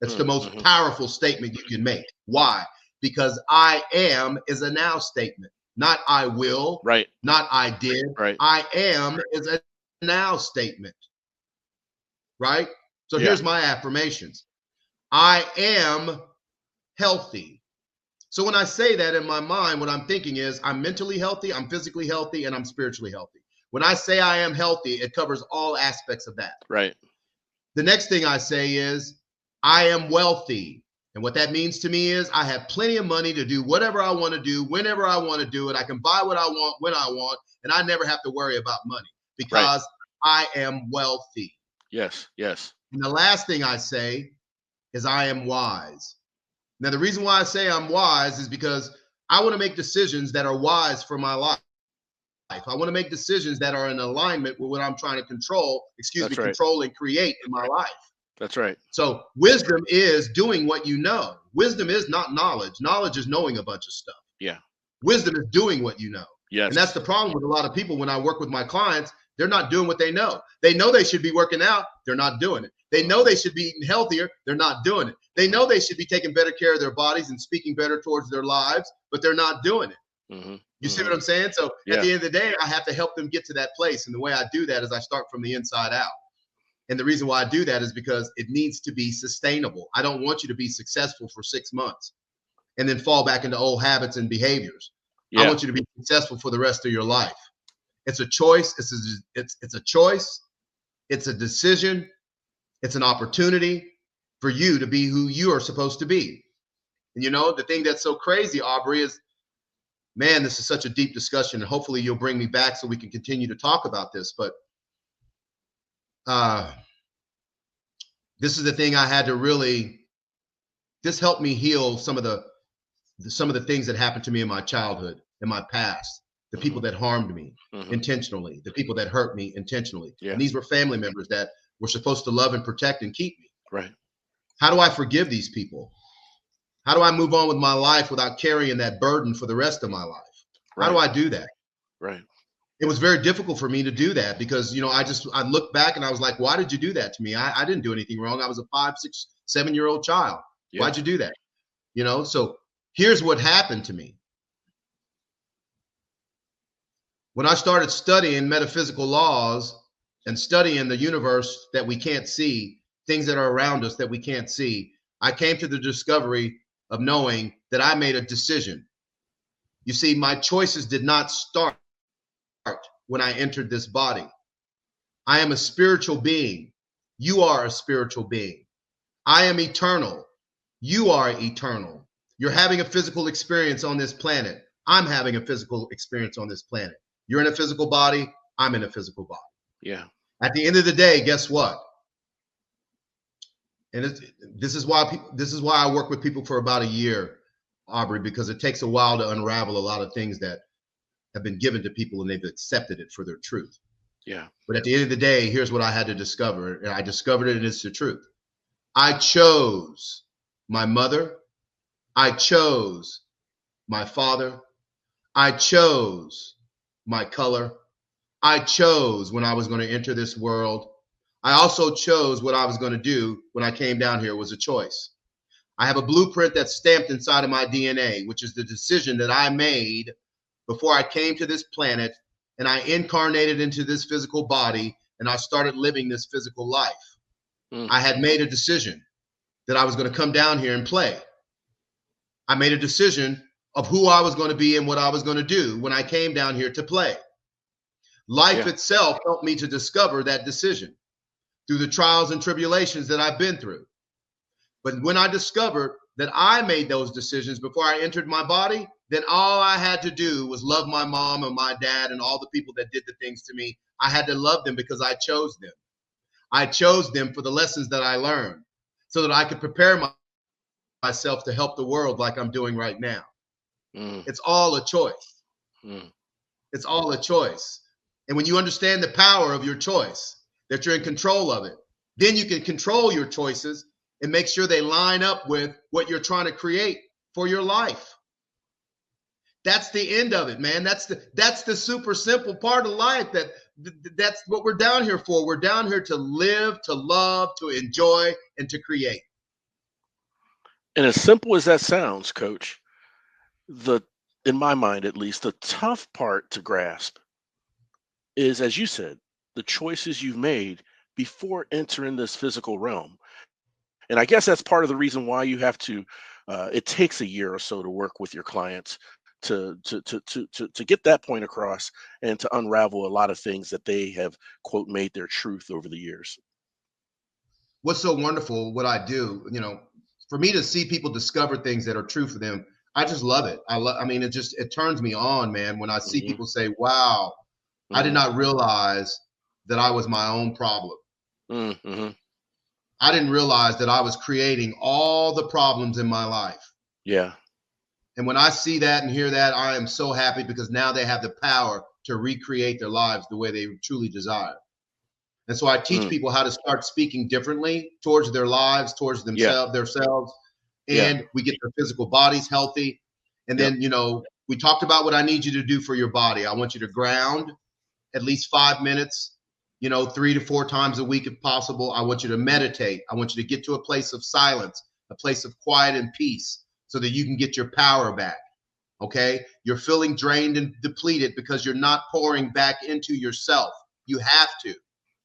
S2: It's the most powerful statement you can make. Why? Because I am is a now statement, not I will,
S1: right?
S2: Not I did.
S1: Right.
S2: I am is a now statement, right? So here's my affirmations. I am healthy. So when I say that in my mind, what I'm thinking is I'm mentally healthy, I'm physically healthy, and I'm spiritually healthy. When I say I am healthy, it covers all aspects of that.
S1: Right.
S2: The next thing I say is I am wealthy. And what that means to me is I have plenty of money to do whatever I want to do, whenever I want to do it. I can buy what I want, when I want, and I never have to worry about money because I am wealthy.
S1: Yes, yes.
S2: And the last thing I say is I am wise. Now, the reason why I say I'm wise is because I want to make decisions that are wise for my life. I want to make decisions that are in alignment with what I'm trying to control, control and create in my life.
S1: That's right.
S2: So wisdom is doing what you know. Wisdom is not knowledge. Knowledge is knowing a bunch of stuff.
S1: Yeah.
S2: Wisdom is doing what you know.
S1: Yes.
S2: And that's the problem with a lot of people when I work with my clients. They're not doing what they know. They know they should be working out. They're not doing it. They know they should be eating healthier. They're not doing it. They know they should be taking better care of their bodies and speaking better towards their lives, but they're not doing it. You see what I'm saying? So at the end of the day, I have to help them get to that place. And the way I do that is I start from the inside out. And the reason why I do that is because it needs to be sustainable. I don't want you to be successful for 6 months and then fall back into old habits and behaviors. I want you to be successful for the rest of your life. It's a choice. It's a choice. It's a decision. It's an opportunity for you to be who you are supposed to be. And you know, the thing that's so crazy, Aubrey, is, man, this is such a deep discussion. And hopefully you'll bring me back so we can continue to talk about this. But uh, this is the thing I had to really. This helped me heal some of the things that happened to me in my childhood, in my past, the people that harmed me intentionally, the people that hurt me intentionally.
S1: Yeah.
S2: And these were family members that were supposed to love and protect and keep me.
S1: Right.
S2: How do I forgive these people? How do I move on with my life without carrying that burden for the rest of my life? How do I do that?
S1: Right.
S2: It was very difficult for me to do that because, I looked back and I was like, why did you do that to me? I didn't do anything wrong. I was a 5, 6, 7-year-old child.
S1: Yeah.
S2: Why'd you do that? So here's what happened to me. When I started studying metaphysical laws and studying the universe that we can't see, things that are around us that we can't see, I came to the discovery of knowing that I made a decision. You see, my choices did not start when I entered this body. I am a spiritual being. You are a spiritual being. I am eternal. You are eternal. You're having a physical experience on this planet. I'm having a physical experience on this planet. You're in a physical body. I'm in a physical body.
S1: Yeah.
S2: At the end of the day, guess what? And this is why I work with people for about a year, Aubrey, because it takes a while to unravel a lot of things that have been given to people and they've accepted it for their truth.
S1: Yeah.
S2: But at the end of the day, here's what I had to discover. And I discovered it, and it's the truth. I chose my mother. I chose my father. I chose my color. I chose when I was going to enter this world. I also chose what I was going to do when I came down here. It was a choice. I have a blueprint that's stamped inside of my DNA, which is the decision that I made before I came to this planet and I incarnated into this physical body and I started living this physical life. I had made a decision that I was going to come down here and play. I made a decision of who I was going to be and what I was going to do when I came down here to play. Life itself helped me to discover that decision through the trials and tribulations that I've been through. But when I discovered that I made those decisions before I entered my body, then all I had to do was love my mom and my dad and all the people that did the things to me. I had to love them because I chose them. I chose them for the lessons that I learned so that I could prepare myself to help the world like I'm doing right now. It's all a choice. It's all a choice. And when you understand the power of your choice, that you're in control of it, then you can control your choices and make sure they line up with what you're trying to create for your life. That's the end of it, man. That's the super simple part of life. That's what we're down here for. We're down here to live, to love, to enjoy, and to create.
S1: And as simple as that sounds, Coach, in my mind at least, the tough part to grasp is, as you said, the choices you've made before entering this physical realm. And I guess that's part of the reason why you have to. It takes a year or so to work with your clients to get that point across and to unravel a lot of things that they have, quote, made their truth over the years.
S2: What's so wonderful, what I do, for me to see people discover things that are true for them, I just love it. It turns me on, man, when I see people say, wow, I did not realize that I was my own problem. I didn't realize that I was creating all the problems in my life.
S1: Yeah.
S2: And when I see that and hear that, I am so happy because now they have the power to recreate their lives the way they truly desire. And so I teach people how to start speaking differently towards their lives, towards themselves, and we get their physical bodies healthy. And then, we talked about what I need you to do for your body. I want you to ground at least 5 minutes, 3 to 4 times a week if possible. I want you to meditate. I want you to get to a place of silence, a place of quiet and peace so that you can get your power back. Okay? You're feeling drained and depleted because you're not pouring back into yourself. You have to.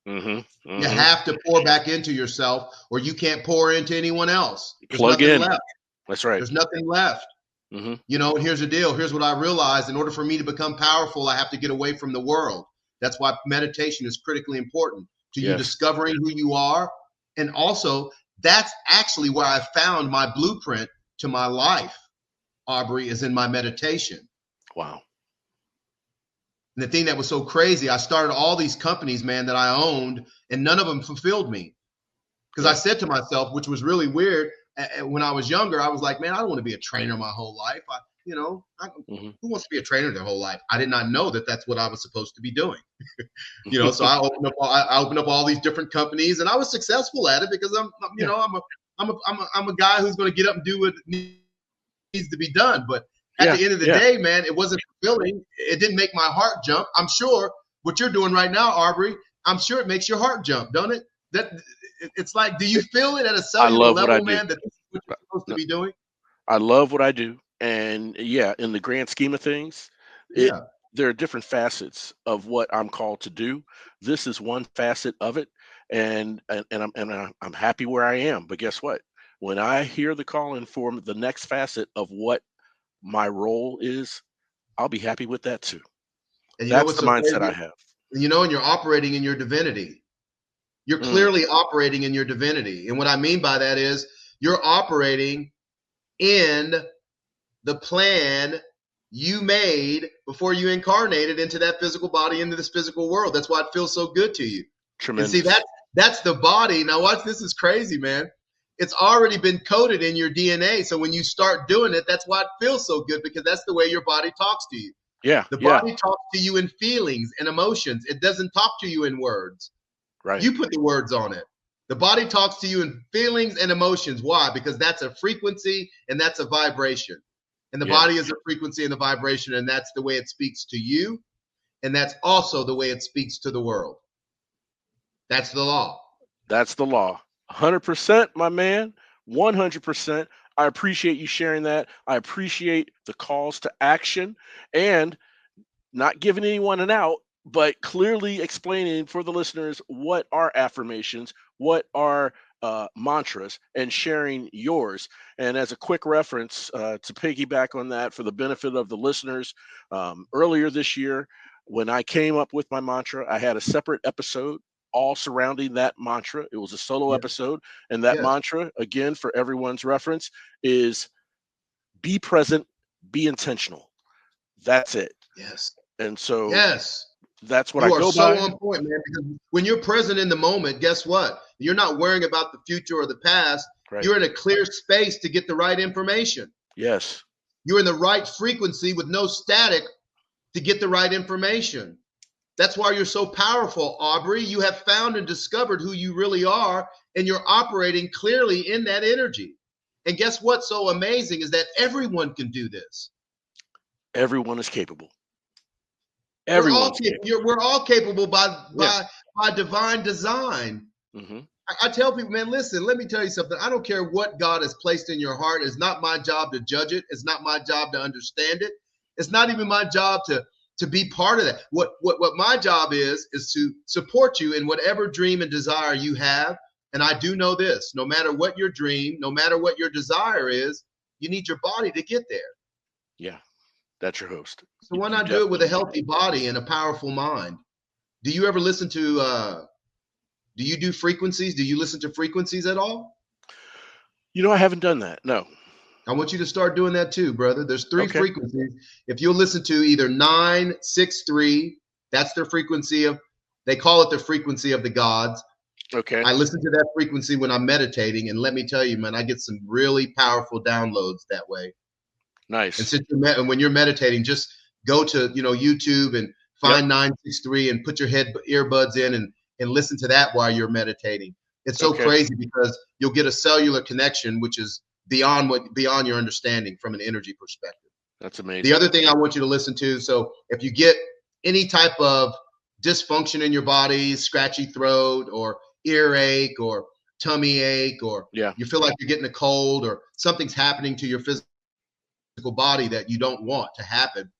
S2: You have to pour back into yourself or you can't pour into anyone else. There's
S1: Plug
S2: nothing
S1: in.
S2: left.
S1: That's right.
S2: There's nothing left. And here's the deal. Here's what I realized. In order for me to become powerful, I have to get away from the world. That's why meditation is critically important to you discovering who you are. And also, that's actually where I found my blueprint to my life, Aubrey, is in my meditation.
S1: Wow.
S2: And the thing that was so crazy, I started all these companies, man, that I owned, and none of them fulfilled me. Because I
S1: Yeah.
S2: said to myself, which was really weird, when I was younger, I was like, man, I don't want to be a trainer my whole life.
S1: Hmm.
S2: Who wants to be a trainer their whole life? I did not know that that's what I was supposed to be doing. So I opened up all these different companies, and I was successful at it because
S1: Yeah.
S2: I'm a guy who's going to get up and do what needs to be done. But at
S1: Yeah.
S2: the end of the
S1: Yeah.
S2: day, man, it wasn't fulfilling. It didn't make my heart jump. I'm sure what you're doing right now, Aubrey, I'm sure it makes your heart jump, don't it? That it's like, do you feel it at a
S1: I
S2: cellular
S1: love what I
S2: level,
S1: do.
S2: man, that this is what you're supposed to
S1: No,
S2: be doing?
S1: I love what I do. And yeah, in the grand scheme of things, it
S2: Yeah.
S1: there are different facets of what I'm called to do. This is one facet of it. And I'm happy where I am. But guess what? When I hear the calling for the next facet of what my role is, I'll be happy with that too.
S2: And you know
S1: That's
S2: what's
S1: the
S2: so
S1: mindset
S2: crazy?
S1: I have.
S2: And you're operating in your divinity. You're
S1: Mm,
S2: clearly operating in your divinity. And what I mean by that is you're operating in the plan you made before you incarnated into that physical body, into this physical world. That's why it feels so good to you. And see,
S1: tremendous.
S2: that's the body. Now watch, this is crazy, man. It's already been coded in your DNA. So when you start doing it, that's why it feels so good, because that's the way your body talks to you.
S1: Yeah.
S2: The
S1: Yeah.
S2: body talks to you in feelings and emotions. It doesn't talk to you in words.
S1: Right.
S2: You put the words on it. The body talks to you in feelings and emotions. Why? Because that's a frequency and that's a vibration. And the
S1: Yeah.
S2: body is a frequency and a vibration, and that's the way it speaks to you. And that's also the way it speaks to the world. That's the law.
S1: That's the law. 100%, my man. 100%. I appreciate you sharing that. I appreciate the calls to action and not giving anyone an out, but clearly explaining for the listeners what are affirmations, what are mantras, and sharing yours. And as a quick reference to piggyback on that for the benefit of the listeners, earlier this year, when I came up with my mantra, I had a separate episode all surrounding that mantra. It was a solo
S2: Yeah.
S1: episode. And that
S2: Yes.
S1: mantra, again, for everyone's reference, is be present, be intentional. That's it.
S2: Yes.
S1: And so
S2: Yes.
S1: that's what I
S2: You are
S1: go
S2: so
S1: by.
S2: on point, man. Because when you're present in the moment, guess what? You're not worrying about the future or the past.
S1: Right.
S2: You're in a clear space to get the right information.
S1: Yes.
S2: You're in the right frequency with no static to get the right information. That's why you're so powerful, Aubrey. You have found and discovered who you really are, and you're operating clearly in that energy. And guess what's so amazing is that everyone can do this.
S1: Everyone is capable.
S2: We're all
S1: Everyone's capable.
S2: we're all capable
S1: Yeah.
S2: by divine design.
S1: Hmm.
S2: I tell people, man, listen, let me tell you something. I don't care what God has placed in your heart. It's not my job to judge it. It's not my job to understand it. It's not even my job to be part of that. What my job is to support you in whatever dream and desire you have. And I do know this: no matter what your dream, no matter what your desire is, you need your body to get there.
S1: Yeah. That's your host.
S2: So why
S1: You
S2: not do it with a
S1: definitely do.
S2: healthy body and a powerful mind? Do you ever listen to? Do you do frequencies? Do you listen to frequencies at all?
S1: I haven't done that. No.
S2: I want you to start doing that too, brother. There's three
S1: Okay.
S2: frequencies. If you'll listen to either 963, that's their frequency of, they call it the frequency of the gods.
S1: Okay.
S2: I listen to that frequency when I'm meditating, and let me tell you, man, I get some really powerful downloads that way. And
S1: Nice.
S2: and when you're meditating, just go to YouTube and
S1: Yep.
S2: find 963 and put your earbuds in and listen to that while you're meditating. It's so
S1: Okay.
S2: crazy because you'll get a cellular connection, which is beyond your understanding from an energy perspective.
S1: That's
S2: The
S1: amazing.
S2: other thing I want you to listen to, so if you get any type of dysfunction in your body, scratchy throat or earache or tummy ache, or
S1: Yeah.
S2: you feel like you're getting a cold or something's happening to your physical body that you don't want to happen,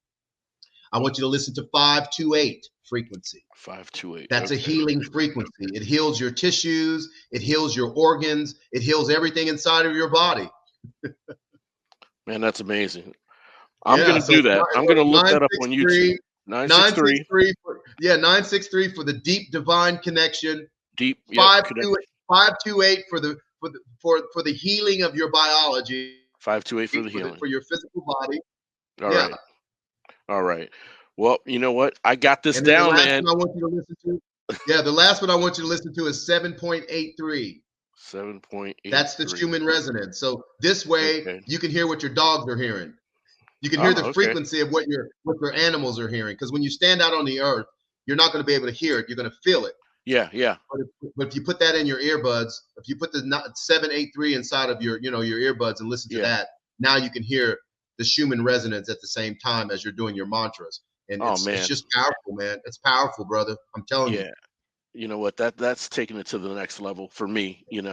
S2: I want you to listen to 528 frequency.
S1: 528.
S2: That's a
S1: Okay.
S2: healing frequency. It heals your tissues, it heals your organs, it heals everything inside of your body.
S1: Man, that's amazing. I'm
S2: Yeah,
S1: gonna
S2: so
S1: do that. I'm gonna look that up on YouTube.
S2: 963,
S1: 963
S2: 963 for, yeah, 963 for the deep divine connection.
S1: deep. Yep.
S2: Five
S1: Connect.
S2: two 528 for the healing of your biology,
S1: 528 for the healing.
S2: for your physical body.
S1: All
S2: Yeah.
S1: right. All right. Well, you know what? I got this
S2: And then the
S1: down,
S2: last
S1: man.
S2: one I want you to listen to, yeah, the last one I want you to listen to is 7.83. That's the
S1: 7.83.
S2: Schumann resonance. So this way
S1: Okay.
S2: you can hear what your dogs are hearing. You can hear the
S1: Oh, okay.
S2: frequency of what your animals are hearing. Because when you stand out on the earth, you're not going to be able to hear it. You're going to feel it.
S1: Yeah, yeah,
S2: But if you put that in your earbuds, if you put the 783 inside of your earbuds and listen to
S1: yeah.
S2: that, now you can hear the Schumann resonance at the same time as you're doing your mantras. And
S1: Oh
S2: it's
S1: man.
S2: just powerful, man. It's powerful, brother. I'm telling you.
S1: Yeah. You know what, that's taking it to the next level for me, and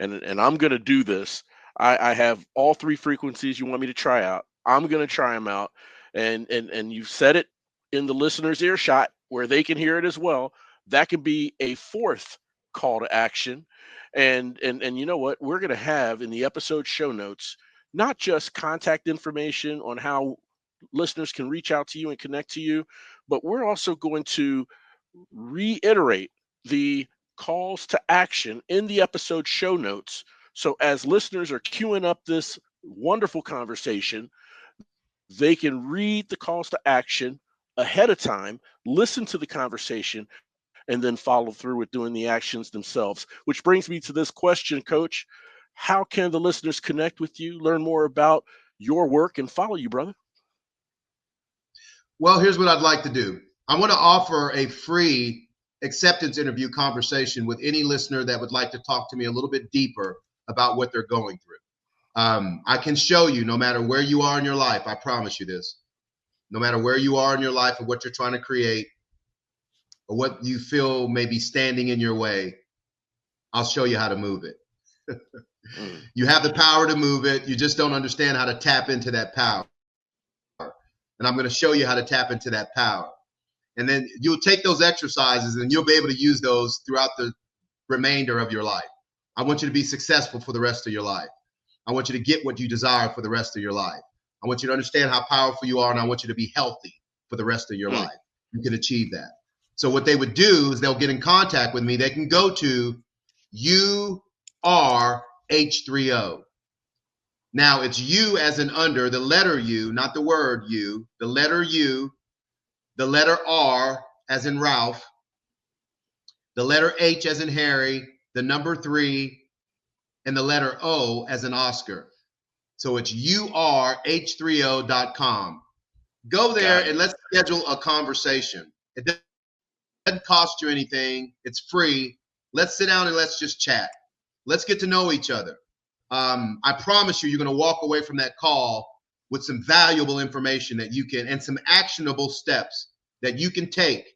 S1: I'm gonna do this. I have all three frequencies you want me to try out. I'm gonna try them out, and you've said it in the listener's earshot where they can hear it as well. That could be a fourth call to action. And you know what, we're gonna have in the episode show notes not just contact information on how listeners can reach out to you and connect to you, but we're also going to reiterate the calls to action in the episode show notes. So as listeners are queuing up this wonderful conversation, they can read the calls to action ahead of time, listen to the conversation, and then follow through with doing the actions themselves. Which brings me to this question, Coach. How can the listeners connect with you, learn more about your work, and follow you, brother?
S2: Well, here's what I'd like to do. I want to offer a free acceptance interview conversation with any listener that would like to talk to me a little bit deeper about what they're going through. I can show you, no matter where you are in your life, I promise you this, no matter where you are in your life or what you're trying to create or what you feel may be standing in your way, I'll show you how to move it.
S1: Mm.
S2: You have the power to move it. You just don't understand how to tap into that power. And I'm going to show you how to tap into that power. And then you'll take those exercises and you'll be able to use those throughout the remainder of your life. I want you to be successful for the rest of your life. I want you to get what you desire for the rest of your life. I want you to understand how powerful you are, and I want you to be healthy for the rest of your
S1: Mm.
S2: life. You can achieve that. So what they would do is they'll get in contact with me. They can go to URH3O. Now it's U as in under, the letter U, not the word U, the letter U, the letter R as in Ralph, the letter H as in Harry, the number 3, and the letter O as in Oscar. So it's urh3o.com. Go there
S1: Got
S2: and
S1: it.
S2: let's schedule a conversation. It doesn't cost you anything, it's free. Let's sit down and let's just chat. Let's get to know each other. I promise you, you're going to walk away from that call with some valuable information that you can, and some actionable steps that you can take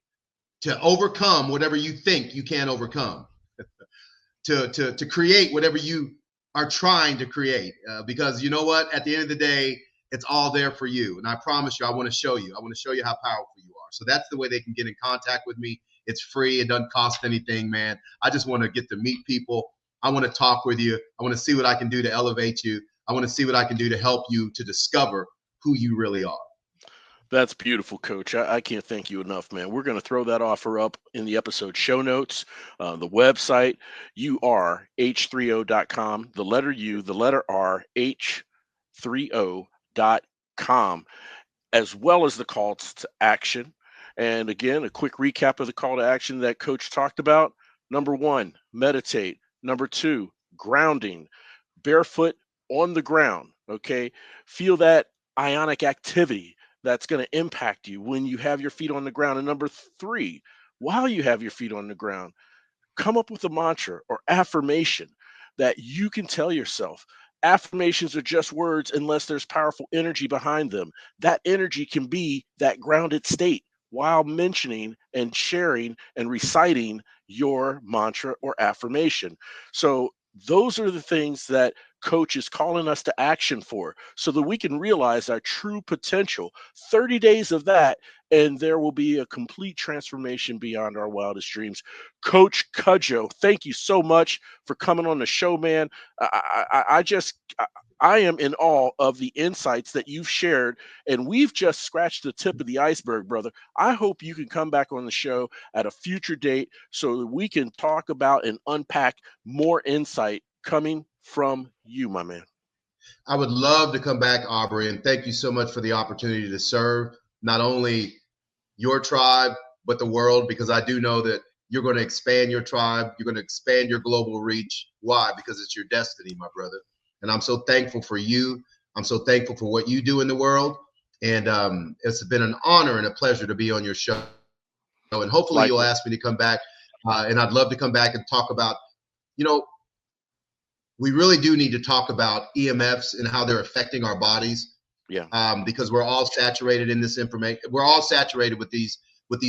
S2: to overcome whatever you think you can't overcome, to create whatever you are trying to create. Because you know what? At the end of the day, it's all there for you. And I promise you, I want to show you. I want to show you how powerful you are. So that's the way they can get in contact with me. It's free. It doesn't cost anything, man. I just want to get to meet people. I want to talk with you. I want to see what I can do to elevate you. I want to see what I can do to help you to discover who you really are.
S1: That's beautiful, Coach. I can't thank you enough, man. We're going to throw that offer up in the episode show notes, the website, urh3o.com, the letter U, the letter R, H3O.com, as well as the calls to action. And again, a quick recap of the call to action that Coach talked about. Number one, meditate. Number two, grounding, barefoot on the ground. Okay. Feel that ionic activity that's going to impact you when you have your feet on the ground. And number three, while you have your feet on the ground, come up with a mantra or affirmation that you can tell yourself. Affirmations are just words unless there's powerful energy behind them. That energy can be that grounded state while mentioning and sharing and reciting your mantra or affirmation. So, those are the things that coach is calling us to action for so that we can realize our true potential. 30 days of that, and there will be a complete transformation beyond our wildest dreams. Coach Cudjoe, thank you so much for coming on the show, man. I am in awe of the insights that you've shared, and we've just scratched the tip of the iceberg, brother. I hope you can come back on the show at a future date so that we can talk about and unpack more insight coming from you, my man.
S2: I would love to come back, Aubrey, and thank you so much for the opportunity to serve. not only your tribe, but the world, because I do know that you're going to expand your tribe. You're going to expand your global reach. Why? Because it's your destiny, my brother. And I'm so thankful for you. I'm so thankful for what you do in the world. And it's been an honor and a pleasure to be on your show. And hopefully you'll ask me to come back. And I'd love to come back and talk about, we really do need to talk about EMFs and how they're affecting our bodies.
S1: Yeah.
S2: Because we're all saturated in this information. We're all saturated with these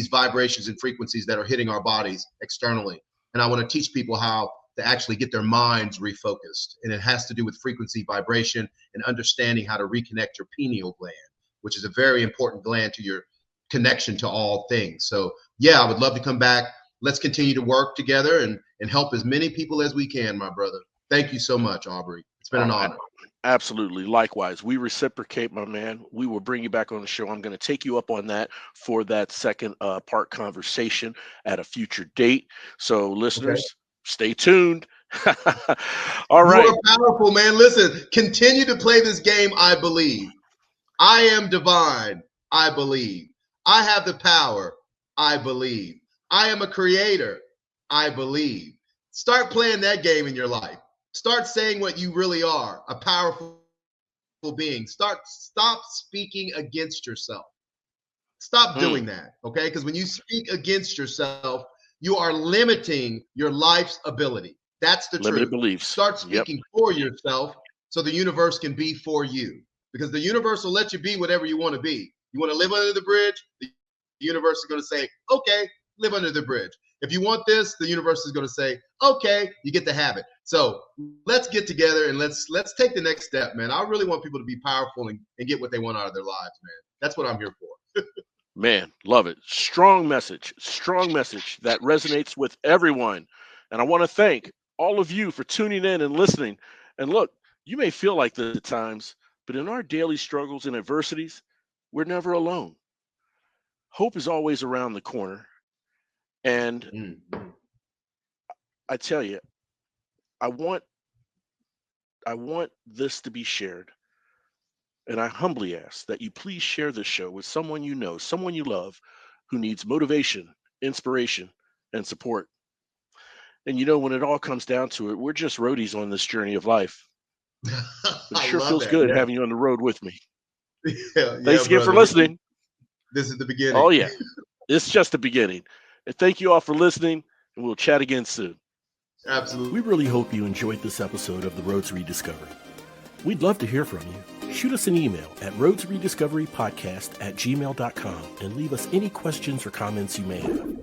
S2: vibrations and frequencies that are hitting our bodies externally. And I want to teach people how to actually get their minds refocused. And it has to do with frequency, vibration, and understanding how to reconnect your pineal gland, which is a very important gland to your connection to all things. So yeah, I would love to come back. Let's continue to work together and help as many people as we can, my brother. Thank you so much, Aubrey. It's been an honor.
S1: Absolutely. Likewise. We reciprocate, my man. We will bring you back on the show. I'm going to take you up on that for that second part conversation at a future date. So listeners, stay tuned. All right.
S2: You are powerful, man. Listen, continue to play this game. I believe. I am divine. I believe. I have the power. I believe. I am a creator. I believe. Start playing that game in your life. Start saying what you really are, a powerful being. Stop speaking against yourself. Stop doing that, okay? Because when you speak against yourself, you are limiting your life's ability. That's the
S1: Limited
S2: truth.
S1: beliefs.
S2: Start speaking for yourself so the universe can be for you. Because the universe will let you be whatever you want to be. You want to live under the bridge? The universe is going to say, okay, live under the bridge. If you want this, the universe is going to say, okay, you get to have it. So let's get together and let's take the next step, man. I really want people to be powerful and get what they want out of their lives, man. That's what I'm here for.
S1: Man, love it. Strong message that resonates with everyone. And I want to thank all of you for tuning in and listening. And look, you may feel like this at times, but in our daily struggles and adversities, we're never alone. Hope is always around the corner. And I tell you, I want this to be shared. And I humbly ask that you please share this show with someone you know, someone you love, who needs motivation, inspiration, and support. And when it all comes down to it, we're just roadies on this journey of life. It sure feels good having you on the road with me. Thanks again for listening.
S2: This is the beginning.
S1: Oh, yeah. It's just the beginning. And thank you all for listening, and we'll chat again soon.
S2: Absolutely.
S1: We really hope you enjoyed this episode of The Road to Rediscovery. We'd love to hear from you. Shoot us an email at roadsrediscoverypodcast@gmail.com and leave us any questions or comments you may have.